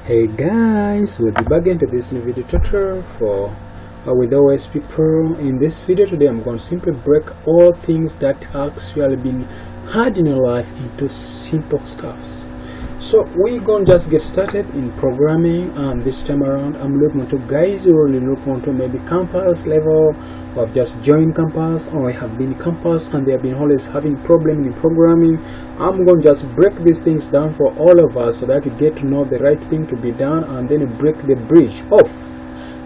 Hey guys, we'll be back into this new video tutorial for with OSP Pro. In this video today, I'm going to simply break all things that actually been hard in your life into simple stuffs. So we're going to just get started in programming, and this time around I'm looking to guys who really look onto maybe campus level, or have just joined campus, or have been campus and they have been always having problems in programming. I'm going to just break these things down for all of us so that we get to know the right thing to be done and then break the bridge off.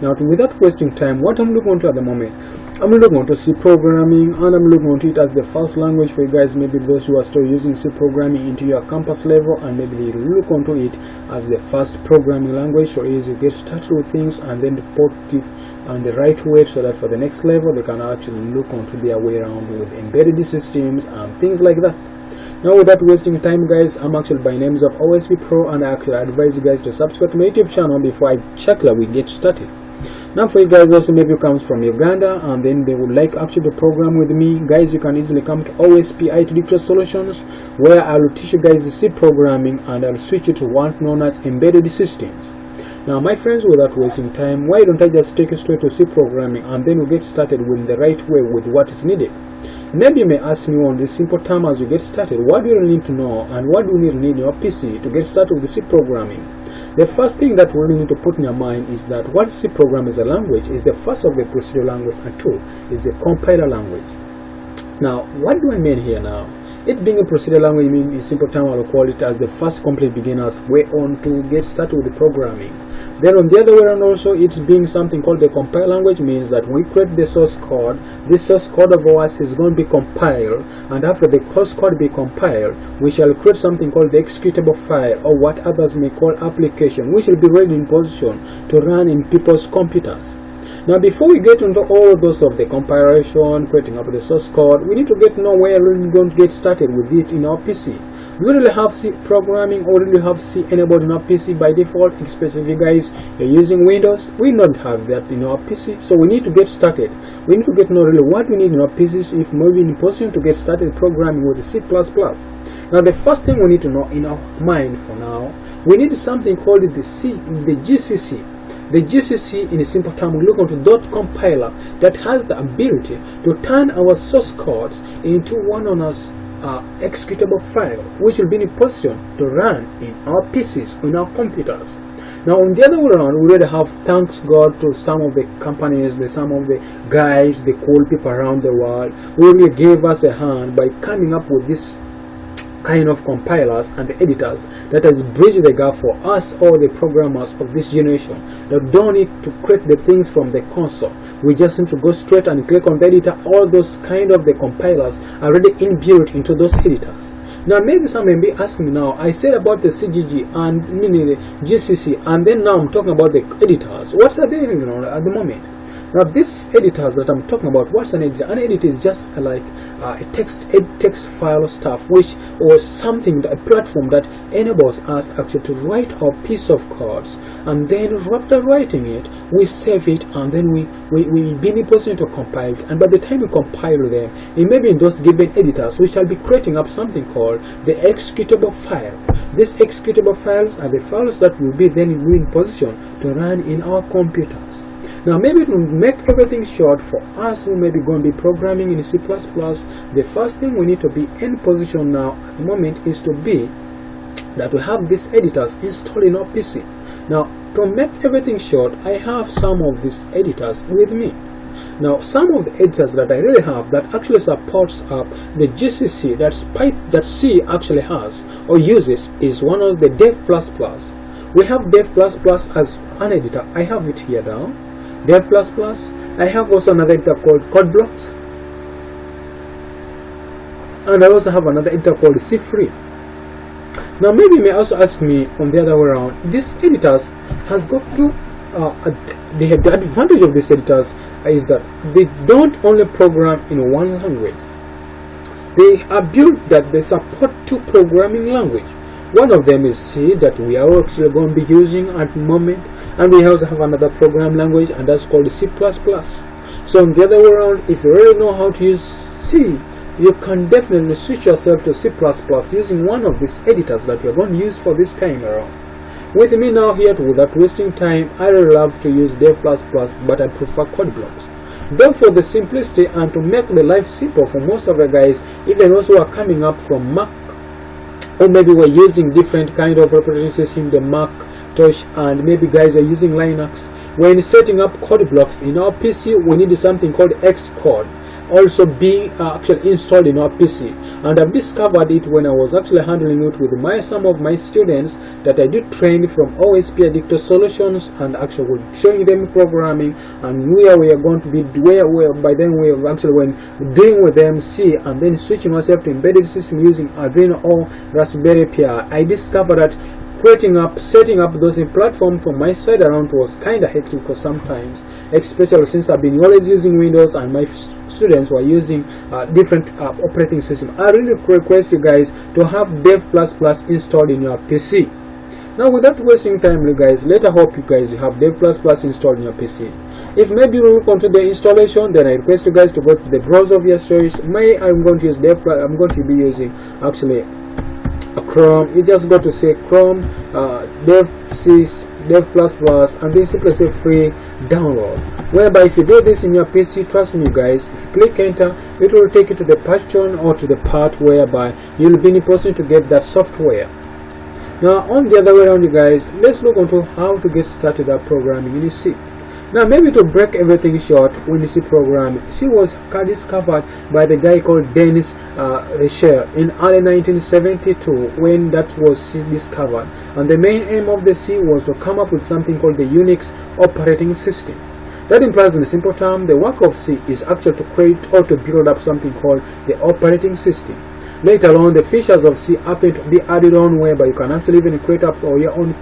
Now, without wasting time, what I'm looking into at the moment, I'm looking to C programming, and I'm looking into it as the first language for you guys, maybe those who are still using C programming into your campus level, and maybe they look onto it as the first programming language so easy to get started with things and then put it on the right way so that for the next level they can actually look onto their way around with embedded systems and things like that. Now, without wasting time guys, I'm actually by names of OSP Pro, and I actually advise you guys to subscribe to my YouTube channel before I check that we get started. Now, for you guys also maybe comes from Uganda and then they would like actually to program with me, guys, you can easily come to OSP IT Solutions, where I will teach you guys the C programming and I'll switch you to one known as embedded systems. Now, my friends, without wasting time, why don't I just take you straight to C programming and then we'll get started with the right way with what is needed. Maybe you may ask me on this simple term as we get started, what do you really need to know and what do you need in your PC to get started with the C programming? The first thing that we really need to put in your mind is that what C program is a language is the first of the procedural language, and two is the compiler language. Now, what do I mean here now? It being a procedural language means in simple term I will call it as the first complete beginner's way on to get started with the programming. Then on the other way around also, it's being something called the compile language means that we create the source code. This source code of ours is going to be compiled, and after the source code be compiled, we shall create something called the executable file, or what others may call application, which will be ready in position to run in people's computers. Now, before we get into all those of the compilation, creating up the source code, we need to get to know where we're going to get started with it in our PC. We really have C programming, or really have C enabled in our PC by default, especially if you guys are using Windows. We don't have that in our PC, so we need to get started. We need to get to know really what we need in our PCs if we're in a position to get started programming with C++. Now, the first thing we need to know in our mind for now, we need something called the GCC. The GCC, in a simple term, we look onto .compiler that has the ability to turn our source codes into one on us executable file, which will be in a position to run in our PCs, in our computers. Now, on the other way around, we already have, thanks God to some of the companies, some of the guys, the cool people around the world, who really gave us a hand by coming up with this kind of compilers and the editors that has bridged the gap for us, all the programmers of this generation, that don't need to create the things from the console. We just need to go straight and click on the editor. All those kind of the compilers are already inbuilt into those editors. Now, maybe some may be asking me now, I said about the CGG and meaning the GCC, and then now I'm talking about the editors. What are they at the moment? Now, these editors that I'm talking about, what's an editor? An editor is just like a text file stuff, which or something, a platform that enables us actually to write our piece of codes, and then after writing it, we save it, and then we be in a position to compile it. And by the time we compile them, it may be in those given editors, we shall be creating up something called the executable file. These executable files are the files that will be then in position to run in our computers. Now, maybe to make everything short for us who may be going to be programming in C++, the first thing we need to be in position now at the moment is to be that we have these editors installed in our PC. Now, to make everything short, I have some of these editors with me. Now, some of the editors that I really have that actually supports the GCC that C actually has or uses is one of the Dev++. We have Dev++ as an editor. I have it here down. Dev++. I have also another editor called CodeBlocks, and I also have another editor called CFree. Now, maybe you may also ask me on the other way around, these editors has got to the advantage of these editors is that they don't only program in one language. They are built that they support two programming languages. One of them is C that we are actually going to be using at the moment, and we also have another program language, and that's called C++. So on the other way around, if you really know how to use C, you can definitely switch yourself to C++ using one of these editors that we're going to use for this time around. With me now here, without wasting time, I really love to use Dev++, but I prefer CodeBlocks. Therefore, the simplicity and to make the life simple for most of the guys, even those who are coming up from Mac, or maybe we're using different kind of operating system, the Mac, Touch, and maybe guys are using Linux. When setting up CodeBlocks in our PC, we need something called Xcode also being actually installed in our PC, and I've discovered it when I was actually handling it with some of my students that I did train from OSP Addictor Solutions, and actually showing them programming and where we are going to be, where by then we are actually when dealing with them C and then switching ourselves to embedded system using Arduino or Raspberry Pi. I discovered that setting up those in platform from my side around was kind of hectic for sometimes, especially since I've been always using Windows and my students were using different operating system. I really request you guys to have Dev++ installed in your PC. Now, without wasting time, you guys, I hope you guys have Dev++ installed in your PC. If maybe you look onto the installation, then I request you guys to go to the browser of your choice. I'm going to use I'm going to be using actually Chrome. You just go to say Chrome, Dev++, and then simply say free download. Whereby if you do this in your PC, trust me guys, if you click enter, it will take you to the patron or to the part whereby you'll be in a position to get that software. Now on the other way around, you guys, let's look into how to get started up programming in C. Now, maybe to break everything short, when you see programming, C was discovered by the guy called Dennis Richel in early 1972 when that was discovered. And the main aim of the C was to come up with something called the Unix operating system. That implies, in a simple term, the work of C is actually to create or to build up something called the operating system. Later on, the features of C happen to be added on, whereby you can actually even create up or your own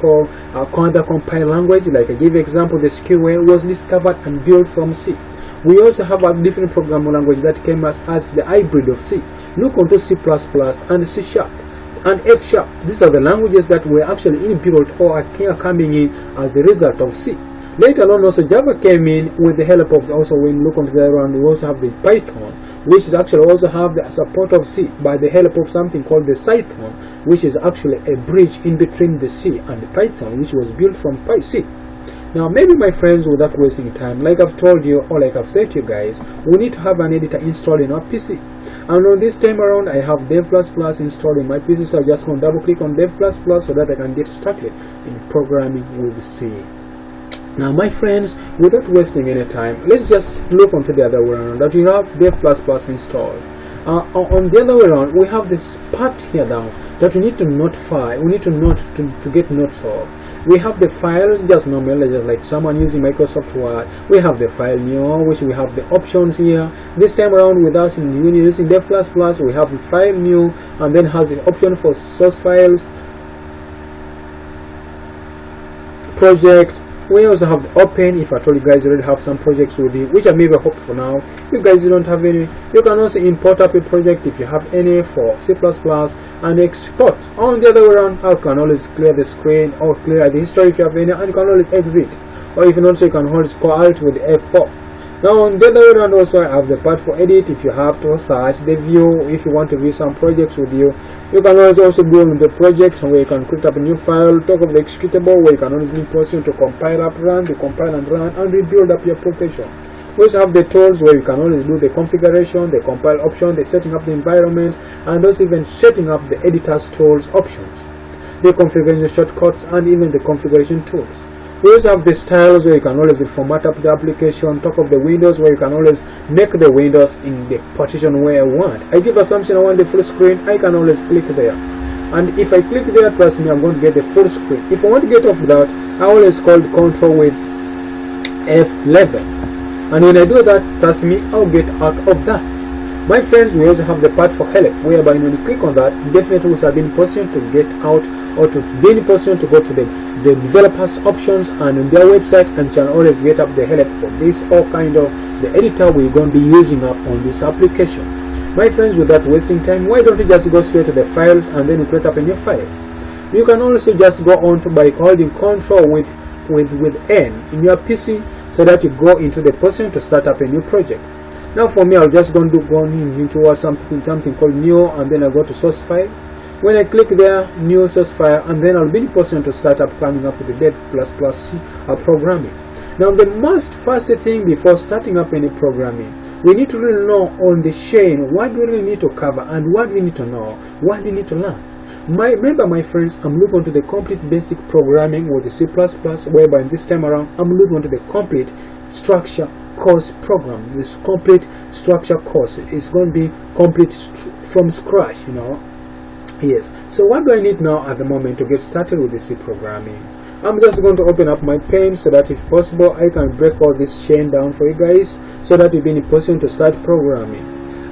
other compile language. Like I give example, the SQL was discovered and built from C. We also have a different programming language that came as the hybrid of C. Look onto C++ and C# and F#. These are the languages that were actually inbuilt or are coming in as a result of C. Later on, also Java came in with the help of, also when you look on the other one, we also have the Python, which is actually also have the support of C by the help of something called the Python, which is actually a bridge in between the C and the Python, which was built from C. Now, maybe my friends, without wasting time, like I've told you or like I've said to you guys, we need to have an editor installed in our PC. And on this time around, I have Dev++ installed in my PC, so I'm just going to double click on Dev++ so that I can get started in programming with C. Now, my friends, without wasting any time, let's just look onto the other way around, that you have Dev++ installed. On the other way around, we have this part here down that we need to notify, we need to get notes of. We have the files, just normally, just like someone using Microsoft Word. We have the file new, which we have the options here. This time around with us using Dev++, we have the file new, and then has the option for source files, project. We also have the open. If I told you guys already have some projects with you, which I maybe hope for now. If you guys don't have any, you can also import up a project if you have any for C++ and export. On the other way around, you can always clear the screen or clear the history if you have any, and you can always exit. Or even also you can hold Alt with F4. Now on the other way around, also I have the part for edit. If you have to search the view, if you want to view some projects with you, you can also go on the project where you can create up a new file, talk of the executable where you can always be position to compile up, run, the compile and run, and rebuild up your application. We also have the tools where you can always do the configuration, the compile option, the setting up the environment, and also even setting up the editor's tools options, the configuration shortcuts, and even the configuration tools. We also have the styles where you can always format up the application, talk of the windows where you can always make the windows in the partition where I want. I give assumption I want the full screen, I can always click there. And if I click there, trust me, I'm going to get the full screen. If I want to get off that, I always hold Control with F11. And when I do that, trust me, I'll get out of that. My friends, we also have the part for help, whereby when you click on that, definitely we shall be in position to get out or to be in position to go to the developers options and on their website, and shall always get up the help for this or kind of the editor we're going to be using up on this application. My friends, without wasting time, why don't you just go straight to the files and then you create up a new file? You can also just go on to by holding Control with N in your PC so that you go into the position to start up a new project. Now for me, I'll just go into something called new, and then I go to source file. When I click there, new source file, and then I'll be in a position to start up coming up with the dev++ programming. Now the first thing before starting up any programming, we need to really know on the chain what we really need to cover and what we need to know, what we need to learn. Remember, my friends, I'm looking to the complete basic programming with the C++, whereby this time around I'm looking to the complete structure course program. This complete structure course is going to be complete from scratch, you know. Yes. So what do I need now at the moment to get started with the C programming? I'm just going to open up my pen so that if possible I can break all this chain down for you guys so that you'll be in a position to start programming.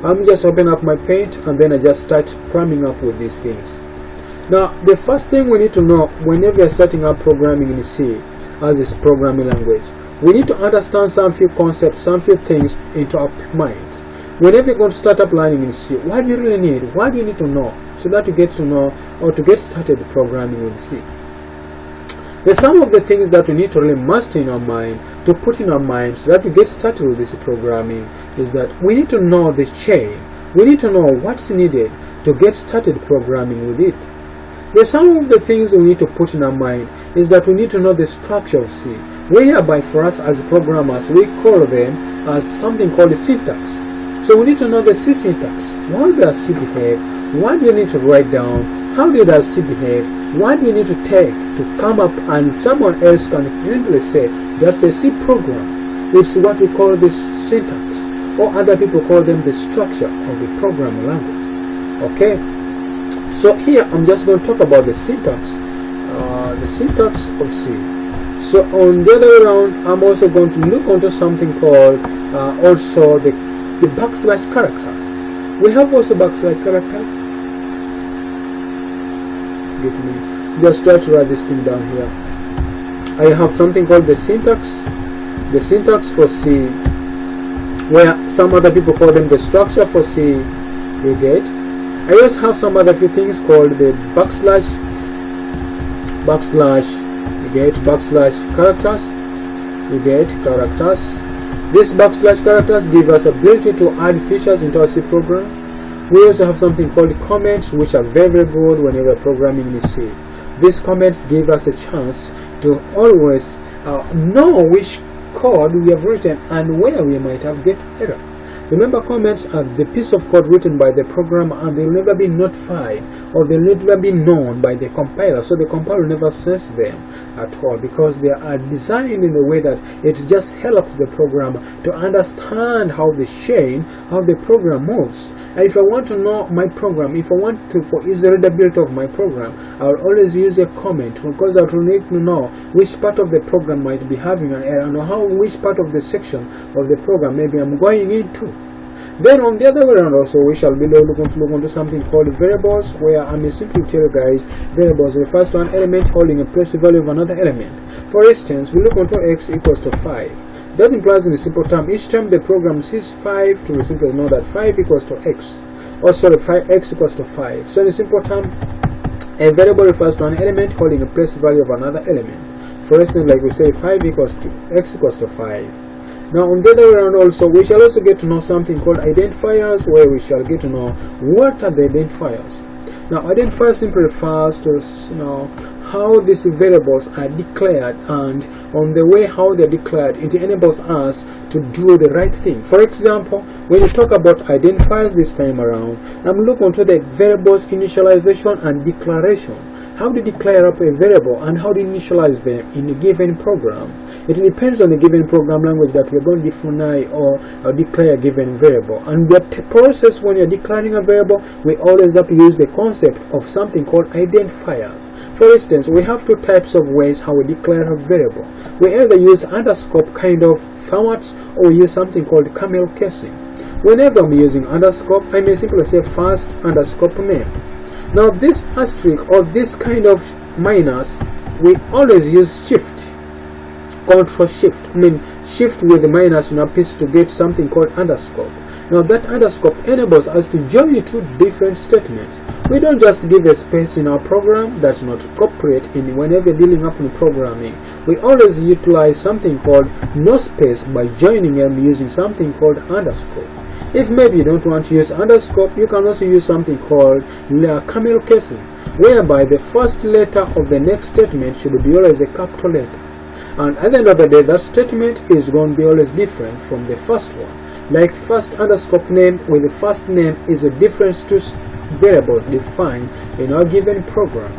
I'm just open up my paint and then I just start coming up with these things. Now the first thing we need to know whenever you're starting up programming in C as this programming language, we need to understand some few concepts, some few things into our minds. Whenever you're going to start up learning in C, what do you really need? What do you need to know so that you get to know or to get started programming in C? There's some of the things that we need to really master in our mind, to put in our mind so that we get started with this programming, is that we need to know the chain. We need to know what's needed to get started programming with it. There's some of the things we need to put in our mind is that we need to know the structure of C, whereby for us as programmers we call them as something called the syntax. So we need to know the C syntax. How does C behave? What do you need to write down? How does C behave? What do you need to take to come up and someone else can simply say that's a C program. It's what we call the syntax, or other people call them the structure of the programming language. Okay, so here I'm just going to talk about the syntax of C. So on the other way around, I'm also going to look onto something called also the backslash characters. We have also backslash characters. Get me. Just try to write this thing down here. I have something called the syntax for C, where some other people call them the structure for C. You get. I also have some other few things called the backslash. You get backslash characters. You get characters. These backslash characters give us ability to add features into our C program. We also have something called comments, which are very, very good whenever programming in C. These comments give us a chance to always know which code we have written and where we might have get error. Remember, comments are the piece of code written by the programmer and they will never be notified or they will never be known by the compiler, so the compiler will never sense them at all because they are designed in a way that it just helps the programmer to understand how the chain, how the program moves. And if I want to know my program, if I want to for easy readability of my program, I will always use a comment because I will need to know which part of the program might be having an error and which part of the section of the program maybe I'm going into. Then on the other way around also, we shall be looking to look into something called variables, where I may simply tell you guys variables refers to an element holding a place value of another element. For instance, we look into x equals to 5. That implies in a simple term, each time the program sees 5, to simply know that 5 equals to x. Or sorry, x equals to 5. So in a simple term, a variable refers to an element holding a place value of another element. For instance, like we say 5 equals to x equals to 5. Now on the other way around also, we shall also get to know something called identifiers, where we shall get to know what are the identifiers. Now identifiers simply refers to how these variables are declared, and on the way how they are declared, it enables us to do the right thing. For example, when you talk about identifiers this time around, I'm looking to the variables initialization and declaration. How to declare up a variable and how to initialize them in a given program. It depends on the given program language that we're going to define or declare a given variable. And the process when you're declaring a variable, we always have to use the concept of something called identifiers. For instance, we have two types of ways how we declare a variable. We either use underscore kind of formats or use something called camel casing. Whenever I'm using underscore, I may simply say first underscore name. Now this asterisk or this kind of minus, we always use shift, control shift, shift with the minus in a piece to get something called underscore. Now that underscore enables us to join two different statements. We don't just give a space in our program. That's not appropriate in whenever dealing up in programming. We always utilize something called no space by joining them using something called underscore. If maybe you don't want to use underscore, you can also use something called camel casing, whereby the first letter of the next statement should be always a capital letter. And at the end of the day, that statement is going to be always different from the first one. Like first underscore name with the first name is a difference to variables defined in our given program.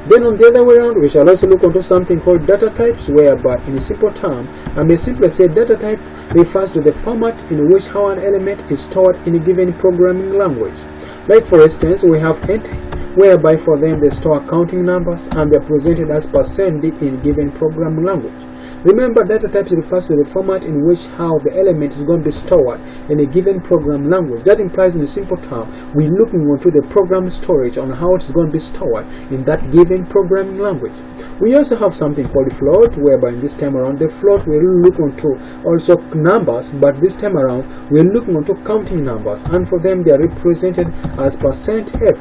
Then on the other way around, we shall also look into something called data types, whereby in a simple term, I may simply say data type refers to the format in which how an element is stored in a given programming language. Like for instance, we have int, whereby for them they store counting numbers and they are presented as %d in given programming language. Remember, data types refers to the format in which how the element is going to be stored in a given program language. That implies in a simple term, we're looking into the program storage on how it's going to be stored in that given programming language. We also have something called float, whereby in this time around the float we'll look into also numbers, but this time around we're looking into counting numbers, and for them they are represented as %f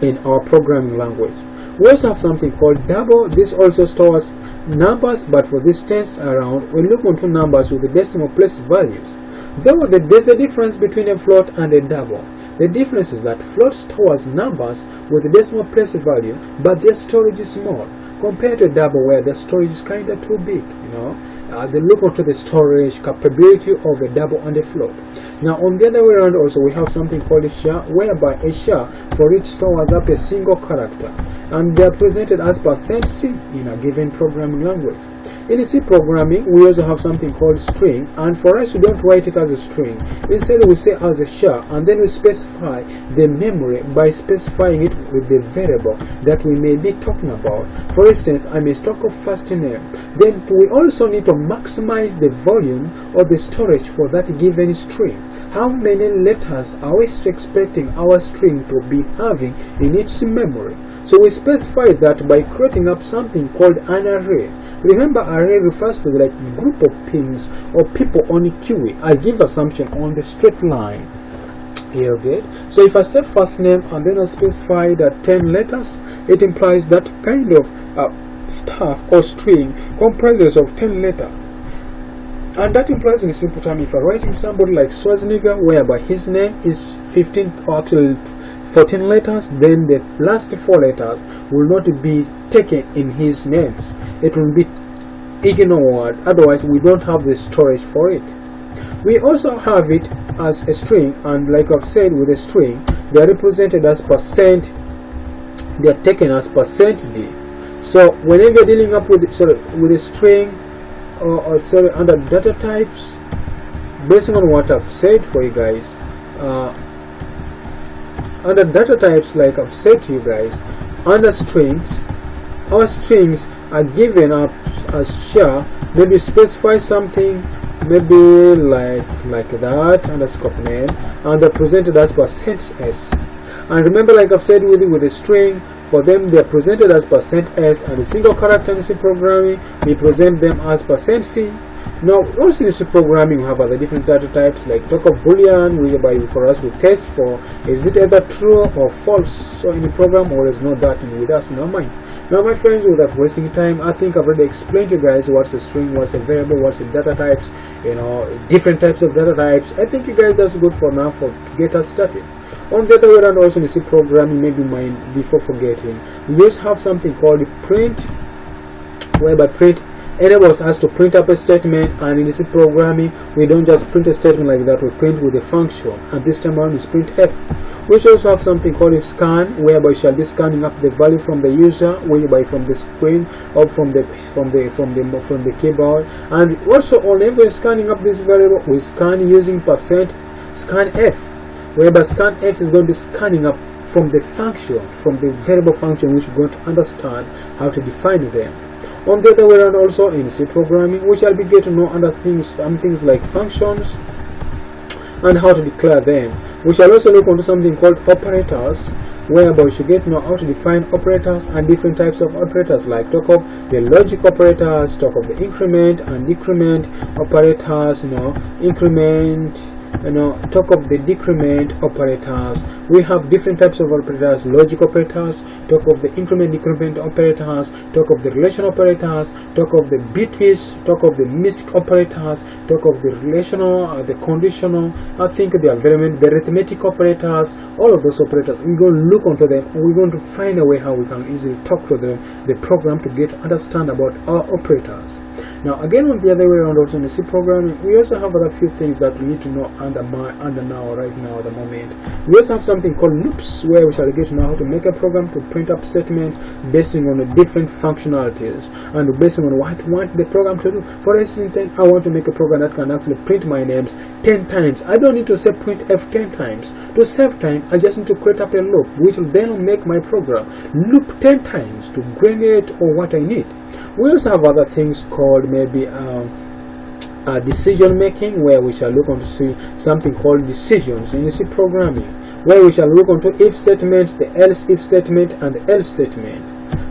in our programming language. We also have something called double. This also stores numbers, but for this tense around we look into numbers with the decimal place values. Though there's a difference between a float and a double. The difference is that float stores numbers with the decimal place value, but their storage is small compared to a double where the storage is kind of too big. They look into the storage capability of a double and a float. Now on the other way around also we have something called a char, whereby a char for it stores up a single character, and they are presented as %c in a given programming language. In C programming, we also have something called string, and for us we don't write it as a string. Instead we say as a char, and then we specify the memory by specifying it with the variable that we may be talking about. For instance, I may stock of first name. Then we also need to maximize the volume or the storage for that given string. How many letters are we expecting our string to be having in its memory? So we specify that by creating up something called an array. Remember, array refers to like group of things or people on a queue. I give assumption on the straight line. Here, okay. So if I say first name and then I specify that 10 letters, it implies that kind of stuff or string comprises of 10 letters. And that implies in a simple term, if I'm writing somebody like Schwarzenegger, whereby his name is 15 or actually 14 letters, then the last 4 letters will not be taken in his names. It will be ignored, otherwise we don't have the storage for it. We also have it as a string, and like I've said, with a string they are represented as %, they are taken as %d. So whenever you're dealing up with a string under data types, based on what I've said for you guys, under data types, like I've said to you guys, under strings, our strings are given up as char. Maybe specify something, maybe like that underscore name, and they're presented as %s. And remember, like I've said with a string, for them they are presented as %s, and a single character in C programming we present them as %c. Now also in C programming we have other different data types, like talk of Boolean, whereby for us we test for is it either true or false. So in the program always know that with us in our mind. Now my friends, without wasting time, I think I've already explained to you guys what's a string, what's a variable, what's the data types, different types of data types. I think you guys that's good for now to get us started. On the other way around, also in C programming, maybe mind before forgetting, we just have something called print, whereby print enables us to print up a statement, and in C programming we don't just print a statement like that, we print with a function, and this time around is printf. We also have something called scan, whereby we shall be scanning up the value from the user, whereby from the screen or from the keyboard. And also whenever scanning up this variable, we scan using %scanf, whereby scanf is going to be scanning up from the function, from the variable function, which we're going to understand how to define them. On the other way around, also in C programming, we shall be getting to know other things, things like functions and how to declare them. We shall also look into something called operators, whereby we should get to know how to define operators and different types of operators, like talk of the logic operators, talk of the increment and decrement operators, increment talk of the decrement operators. We have different types of operators: logic operators, talk of the increment decrement operators, talk of the relation operators, talk of the bitwise, talk of the MISC operators, talk of the relational, the conditional, I think the environment, the arithmetic operators. All of those operators, we're going to look onto them. We're going to find a way how we can easily talk to them, the program, to get to understand about our operators. Now again, on the other way around, also in the C programming, we also have other few things that we need to know right now at the moment. We also have something called loops, where we shall get to know how to make a program to print up statement based on the different functionalities and based on what we want the program to do. For instance, I want to make a program that can actually print my names 10 times. I don't need to say print F 10 times. To save time, I just need to create up a loop, which will then make my program loop 10 times to generate or what I need. We also have other things called maybe decision making, where we shall look on to see something called decisions in C programming, where we shall look onto if statements, the else if statement, and the else statement.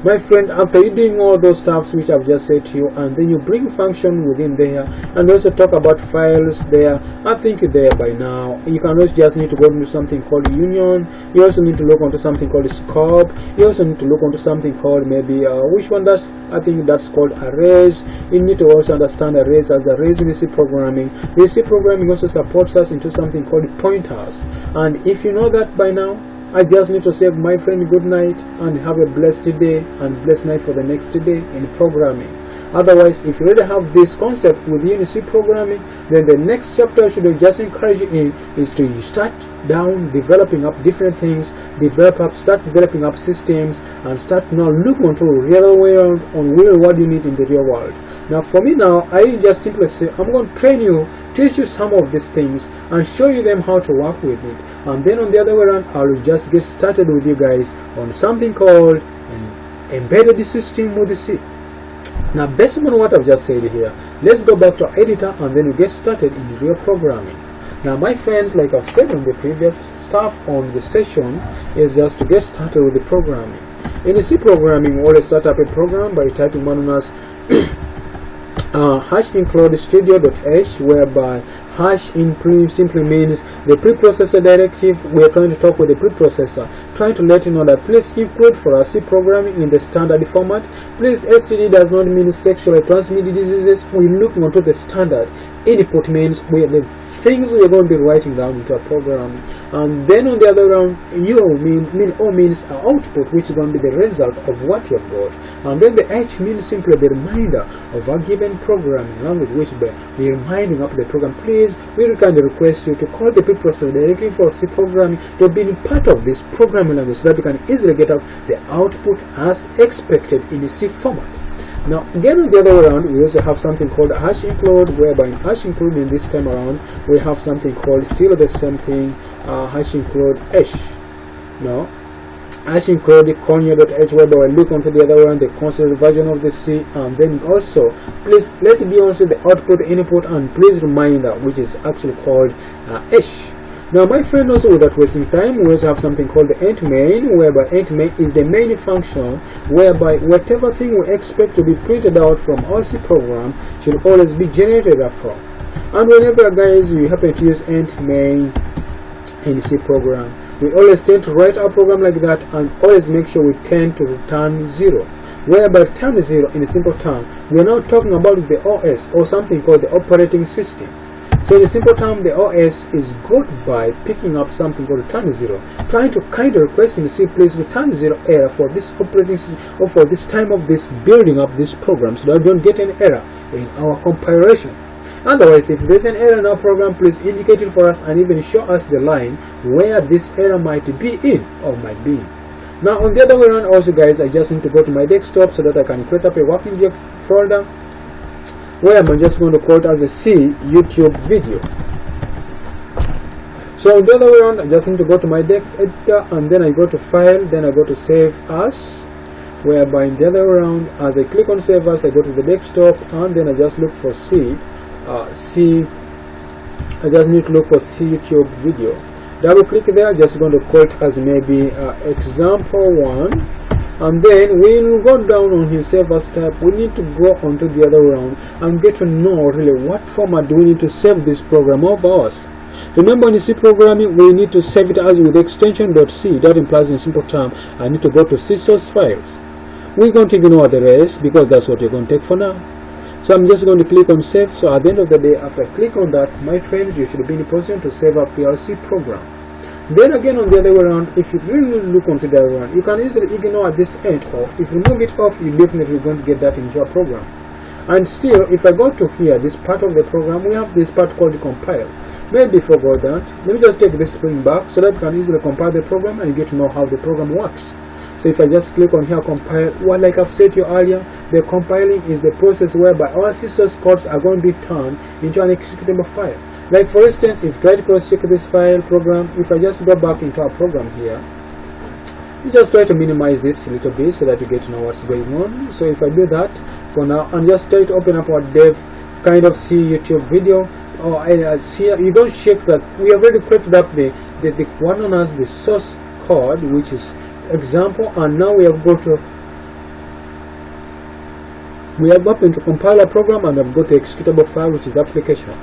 My friend, after you doing all those stuffs which I've just said to you, and then you bring function within there, and also talk about files there, I think there by now. You can also just need to go into something called union. You also need to look onto something called scope. You also need to look onto something called maybe which one that's, I think that's called arrays. You need to also understand arrays as arrays in C programming. The C programming also supports us into something called pointers, and if you know that by now, I just need to say, my friend, good night and have a blessed day and blessed night for the next day in programming. Otherwise, if you already have this concept within C programming, then the next chapter should just encourage you in is to start down developing up different things, start developing up systems, and start now looking into real world on what you need in the real world. Now for me now, I just simply say, I'm going to train you, teach you some of these things and show you them how to work with it, and then on the other way around, I'll just get started with you guys on something called an embedded system with the C. Now based on what I've just said here, let's go back to our editor and then we get started in real programming. Now my friends, like I've said on the previous stuff on the session, is just to get started with the programming. In the C programming, we always start up a program by typing one as #include studio.h, whereby simply means the preprocessor directive. We are trying to talk with the preprocessor, trying to let you know that please include for our C programming in the standard format. Please, STD does not mean sexually transmitted diseases. We're looking onto the standard. Input means where the things we are going to be writing down into a program, and then on the other round, means output, which is going to be the result of what you have got, and then the H means simply the reminder of a given programming language, which we're reminding up the program. Please, we kindly request you to call the preprocessor directly for C programming to be part of this programming language, so that you can easily get out the output as expected in the C format. Now again, on the other way around, we also have something called #include, whereby in #include in this time around, we have something called still the same thing, #include h. Now #include conio.h, whereby we look onto the other one, the constant version of the C, and then also please let it be also the output, input, and please reminder, which is actually called h. Now my friend, also without wasting time, we also have something called the int main, whereby int main is the main function, whereby whatever thing we expect to be printed out from our C program should always be generated from. And whenever guys you happen to use int main in C program, we always tend to write our program like that and always make sure we tend to return 0. Whereby return 0 in a simple term, we are now talking about the OS, or something called the operating system. So in a simple term, the OS is good by picking up something called return 0, trying to kind of request in C, please return 0 error for this operating system, or for this time of this building up this program, so that we don't get an error in our compilation. Otherwise, if there's an error in our program, please indicate it for us and even show us the line where this error might be in or might be in. Now on the other way around also guys, I just need to go to my desktop so that I can create up a working folder, where I'm just going to call it as a C YouTube video. So on the other way around, I just need to go to my dev editor and then I go to file, then I go to save as, whereby in the other way around, as I click on save as, I go to the desktop and then I just look for I just need to look for C YouTube video. Double click there, just going to call it as maybe example 1. And then we'll go down on his save as tab. We need to go onto the other round and get to know really what format do we need to save this program of ours. Remember, in C programming, we need to save it as with extension .c. That implies in simple term, I need to go to C source files. We're going to ignore the rest because that's what you're going to take for now. So I'm just going to click on save. So at the end of the day, after I click on that, my friends, you should be in a position to save up your C program. Then again, on the other way around, if you really look onto the other one, you can easily ignore this end off. If you remove it off, you're definitely going to get that into your program. And still, if I go to here, this part of the program, we have this part called compile. Maybe before that, let me just take this screen back so that you can easily compile the program and you get to know how the program works. So if I just click on here, compile, well, like I've said to you earlier, the compiling is the process whereby all C source codes are going to be turned into an executable file. Like for instance, if I try to cross-check this file program, if I just go back into our program here, you just try to minimize this a little bit so that you get to know what's going on. So if I do that for now, and just try to open up our dev kind of C YouTube video, or see, you don't check that we have already created up the one known as the source code, which is example, and now we have got to opened to compile a program, and I've got the executable file, which is application.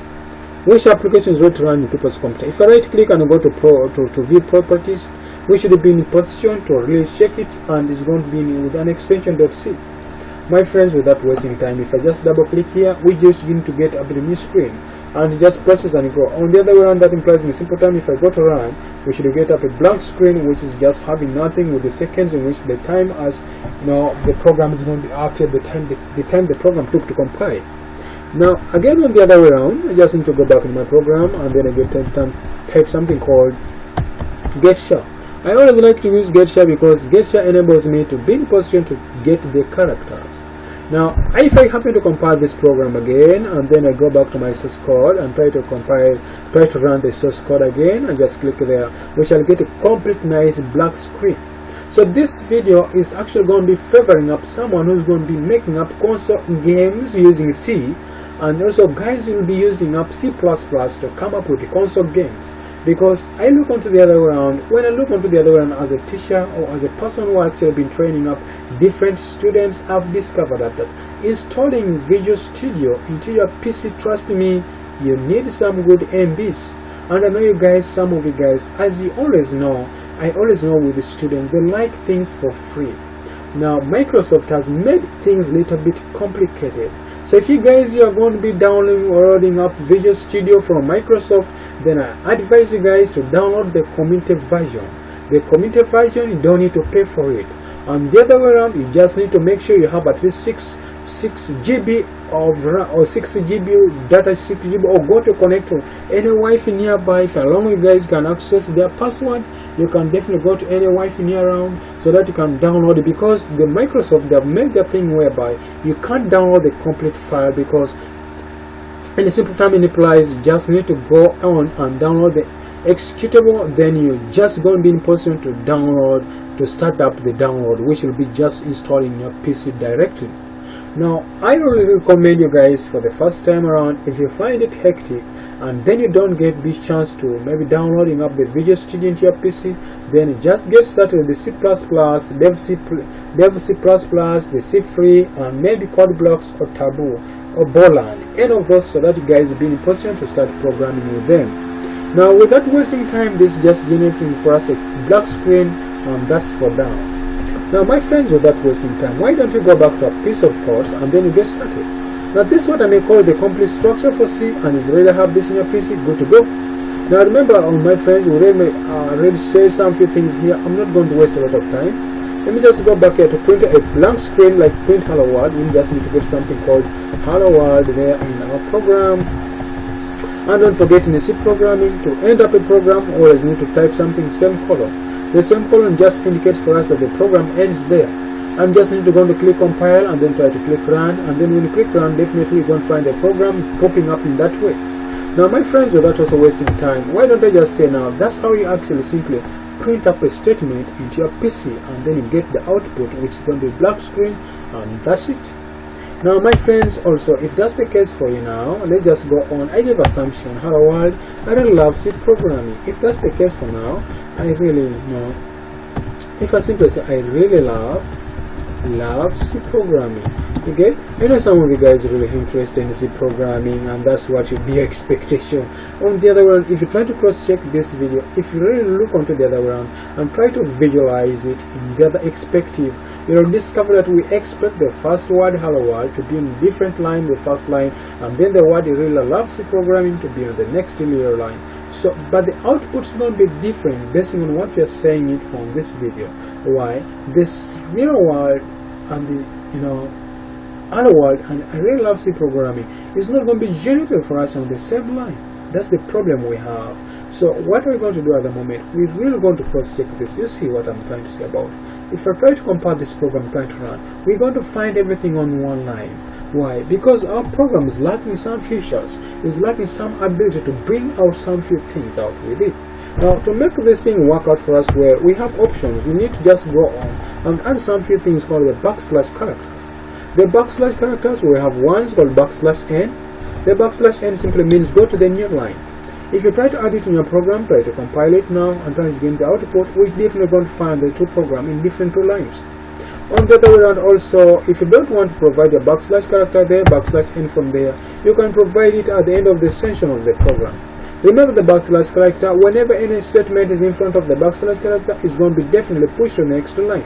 Which application is ready to run in people's computer? If I right click and go to view properties, we should be in position to really check it, and it's going to be with an extension .c. My friends, without wasting time, if I just double click here, we just need to get up the new screen and just process and go. On the other way around, that implies in a simple time, if I go to run, we should get up a blank screen, which is just having nothing with the seconds in which the time as the program is going to be active, the time the program took to compile. Now again, on the other way around, I just need to go back in my program and then I get type something called getShare. I always like to use getShare because getShare enables me to be in position to get the characters. Now, if I happen to compile this program again, and then I go back to my source code and try to run the source code again, and just click there, we shall get a complete nice black screen. So this video is actually going to be favoring up someone who's going to be making up console games using C, and also guys will be using up C++ to come up with the console games. Because I look onto the other way around, when I look onto the other way around as a teacher or as a person who actually been training up different students, I've discovered that installing Visual Studio into your PC, trust me, you need some good MBs. And I know you guys, some of you guys, as you always know, I always know with the students, they like things for free. Now Microsoft has made things a little bit complicated. So if you guys are going to be downloading up Visual Studio from Microsoft, then I advise you guys to download the community version. The community version, you don't need to pay for it. And the other way around, you just need to make sure you have at least 6 GB of RAM or 6 GB data, 6 GB, or go to connect to any Wi-Fi nearby. If along you guys can access their password, you can definitely go to any Wi-Fi near around so that you can download it, because the Microsoft, they have made the thing whereby you can't download the complete file, because in a simple time it implies you just need to go on and download the executable, then you just going to be in position to download, to start up the download, which will be just installing your PC directly. Now I really recommend you guys, for the first time around, if you find it hectic and then you don't get this chance to maybe downloading up the Visual Studio into your PC, then just get started with the C++, Dev C++, the CFree, and maybe CodeBlocks or Trubo or Bolland, any of those, so that you guys be in position to start programming with them. Now without wasting time, this is just generating for us a black screen, and that's for now. Now my friends, without wasting time, why don't you go back to a piece of course and then you get started. Now this is what I may call the complete structure for C, and if you really have this in your PC, good to go. Now remember, my friends, we already say some few things here. I'm not going to waste a lot of time. Let me just go back here to print a blank screen, like print hello world. We just need to get something called hello world there in our program. And don't forget, in the C programming, to end up a program, always need to type something semicolon. The semicolon just indicates for us that the program ends there. And just need to go to click compile and then try to click run, and then when you click run, definitely you're going to find the program popping up in that way. Now my friends, without also wasting time, why don't I just say now, that's how you actually simply print up a statement into your PC, and then you get the output, which is going to be black screen, and that's it. Now my friends, also, if that's the case for you now, let's just go on. I give assumption, hello world, I really love C programming. If that's the case for now, I really know, if I simply say I really love C programming, Okay, I know some of you guys are really interested in C programming, and that's what should be your expectation. On the other hand, if you try to cross-check this video, if you really look onto the other one and try to visualize it in the other perspective, you'll discover that we expect the first word hello world to be on a different line, the first line, and then the word you really love C programming to be on the next linear line. So, but the output is going to be different based on what we are saying it from this video. Why? This real world and the other world and I really love C programming is not going to be generated for us on the same line. That's the problem we have. So what we're going to do at the moment, we're really going to cross-check this. You see what I'm trying to say about. If I try to compile this program trying to run, we're going to find everything on one line. Why? Because our program is lacking some features, is lacking some ability to bring out some few things out with it. Now, to make this thing work out for us, where we have options, we need to just go on and add some few things called the backslash characters. The backslash characters, we have ones called \n. The \n simply means go to the new line. If you try to add it in your program, try to compile it now and try to get the output, we're definitely going to find the two programs in different two lines. On the other way around also, if you don't want to provide a backslash character there, \n from there, you can provide it at the end of the section of the program. Remember the backslash character, whenever any statement is in front of the backslash character, is going to be definitely pushed to the next line.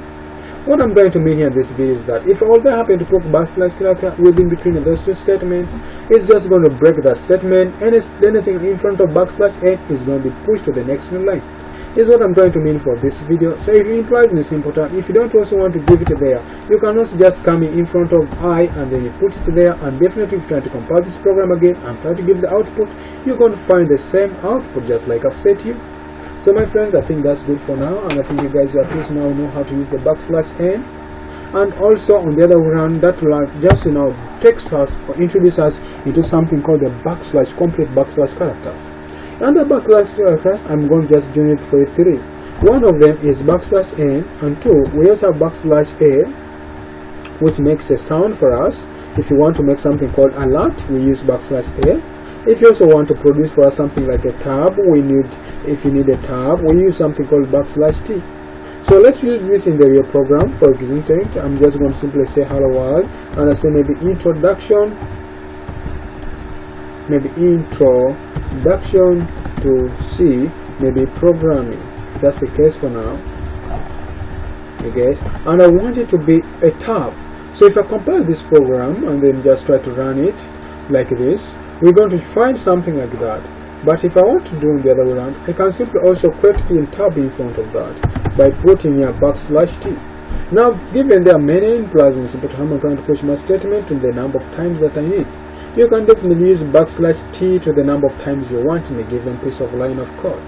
What I'm going to mean here in this video is that if all they happen to put backslash character within between those two statements, it's just going to break that statement, and anything in front of \n is going to be pushed to the next line. Is what I'm trying to mean for this video. So if it implies in a simple term, if you don't also want to give it there, you can also just come in front of I and then you put it there, and definitely if you try to compile this program again and try to give the output, you're going to find the same output just like I've said to you. So my friends, I think that's good for now, and I think you guys at least now know how to use the \n. And also on the other way around, that will just text us or introduce us into something called the complete backslash characters. And the backslash characters, I'm going to just generate for you three. One of them is \n, and two, we also have \a, which makes a sound for us. If you want to make something called alert, we use \a. If you also want to produce for us something like a tab, if you need a tab, we use something called \t. So let's use this in the real program. For example, I'm just going to simply say hello world, and I say maybe introduction to C, maybe programming. That's the case for now. Okay, and I want it to be a tab. So if I compile this program and then just try to run it like this, we're going to find something like that. But if I want to do it the other way around, I can simply also create a tab in front of that by putting here \t. Now, given there are many plugins, but I'm trying to push my statement to the number of times that I need, you can definitely use \t to the number of times you want in a given piece of line of code.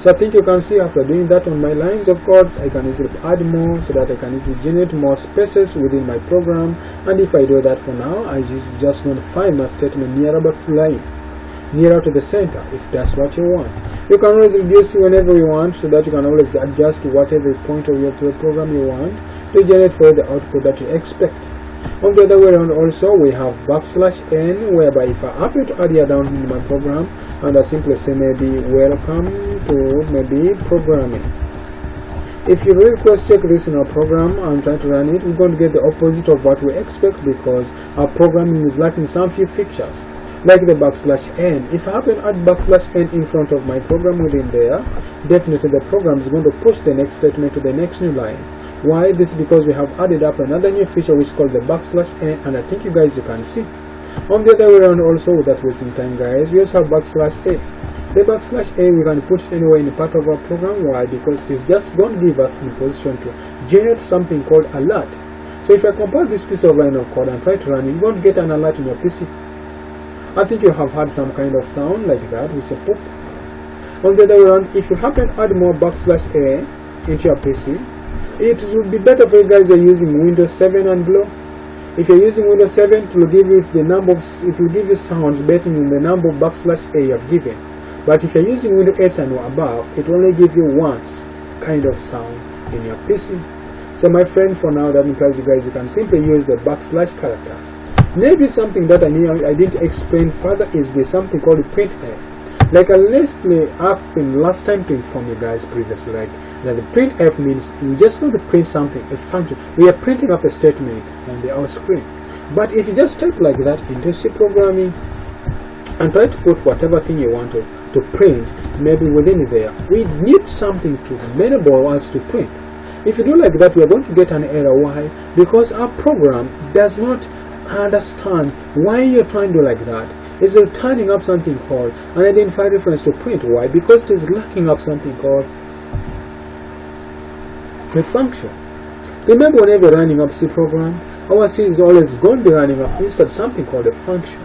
So I think you can see after doing that on my lines of codes, I can easily add more so that I can easily generate more spaces within my program. And if I do that for now, I just going to find my statement nearer to the center, if that's what you want. You can always reduce whenever you want, so that you can always adjust to whatever point of your program you want to generate for the output that you expect. On the other way around also, we have \n, whereby if I happen to add here down in my program and I simply say maybe welcome to maybe programming. If you really cross-check this in our program and try to run it, we're going to get the opposite of what we expect, because our programming is lacking some few features, like the \n. If I happen to add \n in front of my program within there, definitely the program is going to push the next statement to the next new line. Why? This is because we have added up another new feature which is called the \n, and I think you guys can see. On the other way around also, without wasting time guys, we also have \a. The \a, we can put it anywhere in the part of our program. Why? Because it is just going to give us in position to generate something called alert. So if I compile this piece of line of code and try to run it, you're going to get an alert in your PC. I think you have had some kind of sound like that, which is a pop. On the other way around, if you happen to add more \a into your PC, it would be better for you guys who are using Windows 7 and below. If you're using Windows 7, it will give you the number of, it will give you sounds better than the number of \a you have given. But if you're using Windows 8 and above, it will only give you once kind of sound in your PC. So my friend, for now, that implies you guys, you can simply use the \. characters. Maybe something that I didn't explain further is the something called printf. Like I have been last time to inform you guys previously, like that the printf means we're just going to print something, a function. We are printing up a statement on our screen. But if you just type like that into C programming and try to put whatever thing you want to print maybe within there, we need something to enable us to print. If you do like that, we are going to get an error. Why? Because our program does not understand why you're trying to do like that. It's turning up something called unidentified reference to print. Why? Because it is locking up something called a function. Remember, whenever you're running up C program, our C is always going to be running up instead something called a function.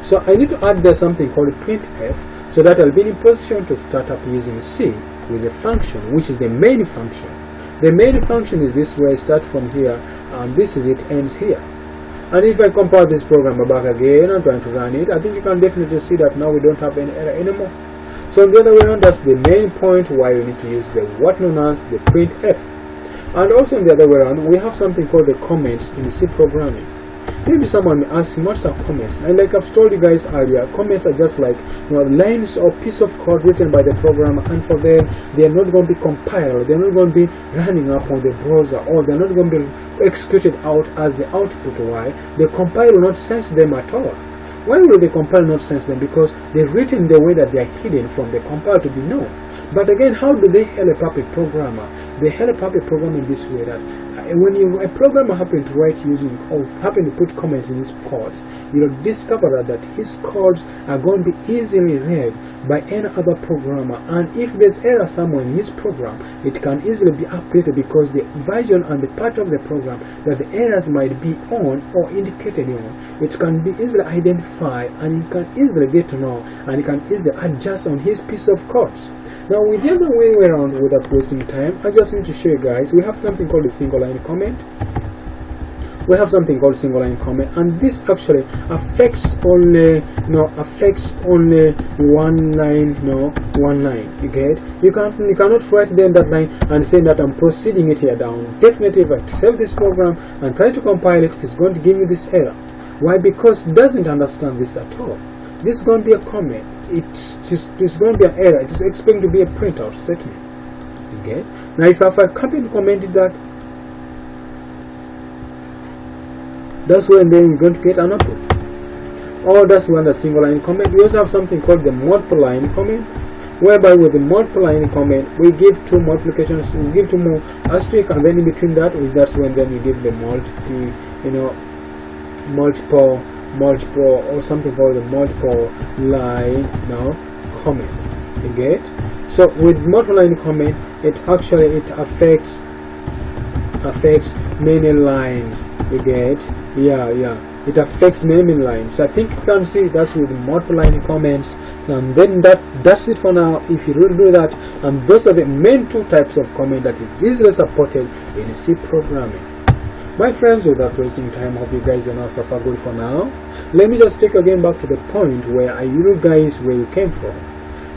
So I need to add there something called a printf, so that I'll be in position to start up using C with a function, which is the main function. The main function is this way, start from here, and this is it, ends here. And if I compile this program back again and trying to run it, I think you can definitely see that now we don't have any error anymore. So the other way around, that's the main point why we need to use the what known as the printf. And also on the other way around, we have something called the comments in the C programming. Maybe someone may ask me, what's our comments? And like I've told you guys earlier, comments are just like, lines or piece of code written by the programmer, and for them, they are not going to be compiled, they're not going to be running up on the browser, or they're not going to be executed out as the output. Why? The compiler will not sense them at all. Why will the compiler not sense them? Because they're written the way that they are hidden from the compiler to be known. But again, how do they help up a programmer? They help up a programmer in this way that when a programmer happen to write using or happen to put comments in his codes, you'll discover that his codes are going to be easily read by any other programmer. And if there's error somewhere in his program, it can easily be updated because the version and the part of the program that the errors might be on or indicated on, it can be easily identified, and you can easily get to know, and you can easily adjust on his piece of codes. Now, with the other way around, without wasting time, I just need to show you guys, we have something called a single line comment. We have something called single line comment, and this actually affects only one line. You get? You cannot write then that line and say that I'm proceeding it here down. Definitely, if I save this program and try to compile it, it's going to give me this error. Why? Because it doesn't understand this at all. This is going to be a comment. It's going to be an error. It is expecting to be a printout statement. Okay. Now, if I copy and commented that, that's when then we're going to get an output. Or that's when the single line comment. We also have something called the multiple line comment, whereby with the multiple line comment we give two multiplications, we give two more asterisk, and then in between that, that's when then we give the multiple or something called the multiple line comment. You get? So with multiple line comment, it affects many lines. You get? It affects many lines. So I think you can see that's with multiple line comments. And then that's it for now. If you really do that, and those are the main two types of comment that is easily supported in C programming. My friends, without wasting time, hope you guys are now so far good for now. Let me just take again back to the point where I you guys where you came from.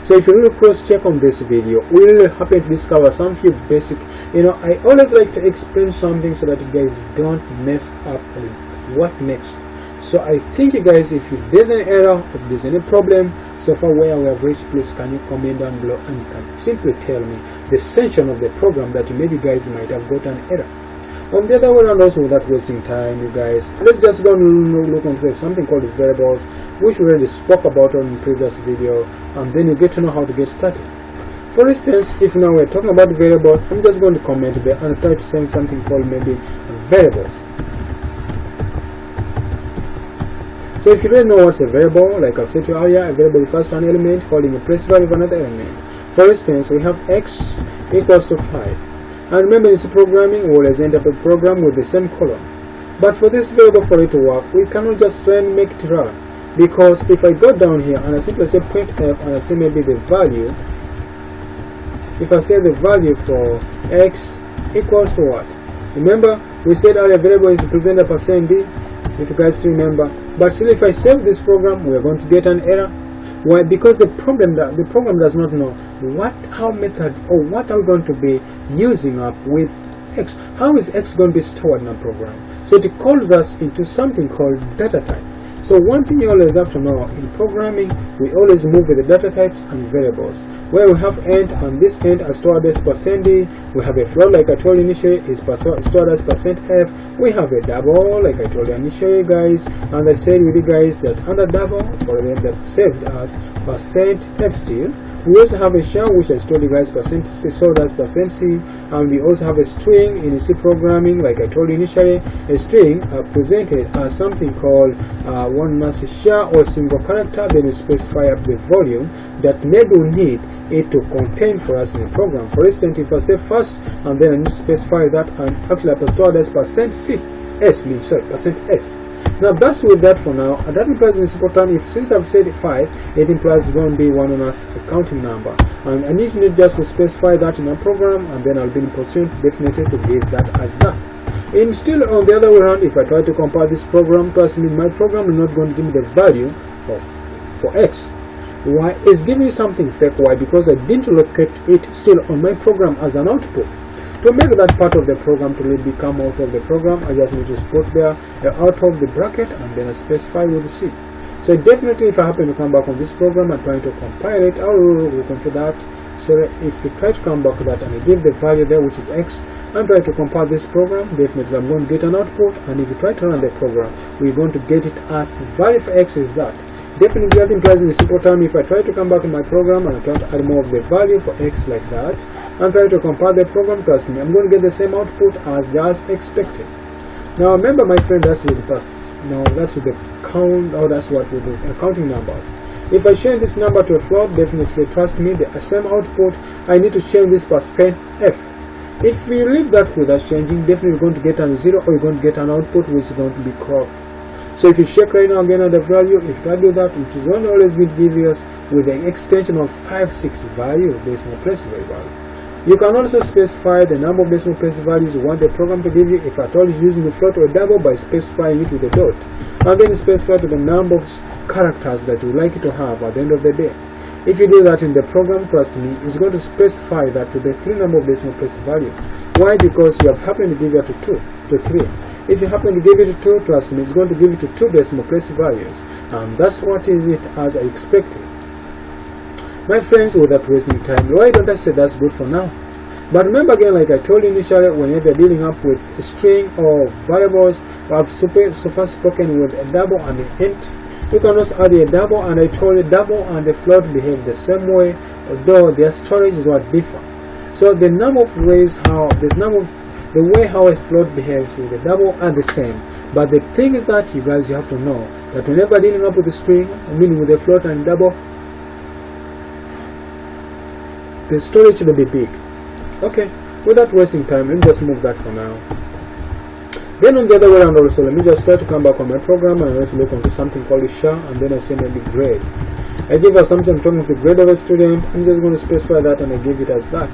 So if you really cross check on this video, we really happy to discover some few basic, I always like to explain something so that you guys don't mess up with what next. So I think you guys, if there's any error, if there's any problem so far where we have reached, please can you comment down below, and you can simply tell me the section of the program that maybe you guys might have got an error. On the other way around, also without wasting time, you guys, let's just go and look into something called variables, which we already spoke about on the previous video, and then you get to know how to get started. For instance, if now we're talking about variables, I'm just going to comment there and try to say something called maybe variables. So if you don't know what's a variable, like I said to you earlier, a variable refers to an element holding a place value of another element. For instance, we have x equals to 5. And remember, in C programming, we always end up a program with the same column. But for this variable, for it to work, we cannot just make it run. Because if I go down here and I simply say printf and I say maybe the value, if I say the value for x equals to what? Remember, we said earlier variable is represented by %d, if you guys still remember. But still, if I save this program, we are going to get an error. Why? Because the program does not know how method or what are we going to be using up with x. How is x going to be stored in a program? So it calls us into something called data type. So one thing you always have to know, in programming we always move with the data types and variables. Where we have int, and this int is stored as %d, we have a float like I told you initially is stored as %f, we have a double like I told you initially guys, and I said with you guys that under double, for them that saved as %f still. We also have a shell which I told you guys stored as %c, and we also have a string in C programming like I told you initially. A string presented as something called one massive shell or single character, then you specify up the volume that maybe we need it to contain for us in the program. For instance, if I say first and then I need to specify that, and actually I stored as %c, s means sorry, %s. Now that's with that for now, and that implies in simple term, if since I've said 5, it implies it's going to be one on us a counting number, and I need just to specify that in a program, and then I'll be in position definitely to give that as that. And still on the other way around, if I try to compile this program, trust me, my program is not going to give me the value for x. Why? It's giving me something fake. Why? Because I didn't locate it still on my program as an output. To make that part of the program to really become out of the program, I just need to put there out of the bracket and then I specify with C. So definitely if I happen to come back on this program and trying to compile it, I'll look into that. So if you try to come back to that and I give the value there which is x, and try to compile this program, definitely I'm going to get an output, and if you try to run the program, we're going to get it as value for x is that. Definitely that implies in a simple term, if I try to come back to my program and I try to add more of the value for x like that, and try to compile the program, trust me, I'm going to get the same output as just expected. Now remember my friend, that's with the that's with the count, or that's what with those counting numbers. If I change this number to a float, definitely trust me, the same output, I need to change this %f. If you leave that without changing, definitely you're going to get a 0, or you're going to get an output which is going to be correct. So if you check right now again on the value, if I do that, which is only always going to give us with an extension of 5, 6 values based on the place value. You can also specify the number of decimal place values you want the program to give you. If at all is using the float or double, by specifying it with a dot, and then specify to the number of characters that you would like it to have at the end of the day. If you do that in the program, trust me, it's going to specify that to the 3 number of decimal place value. Why? Because you have happened to give it to 2, to 3. If you happen to give it to 2, trust me, it's going to give it to 2 decimal place values, and that's what is it as I expected. My friends, without wasting time, why don't I say that's good for now? But remember again, like I told you initially, whenever you're dealing up with a string or variables, I've so far spoken with a double and an int. You can also add a double, and I told you double and the float behave the same way, although their storage is what differ. So the number of ways how the way how a float behaves with the double are the same. But the thing is that you guys, you have to know that whenever dealing up with a string, I mean with a float and double, the storage should be big. Okay, without wasting time, let me just move that for now. Then on the other way around also, let me just try to come back on my program and also look into something called a shell, and then I say maybe grade. I give us something talking to the grade of a student. I'm just going to specify that and I give it as that.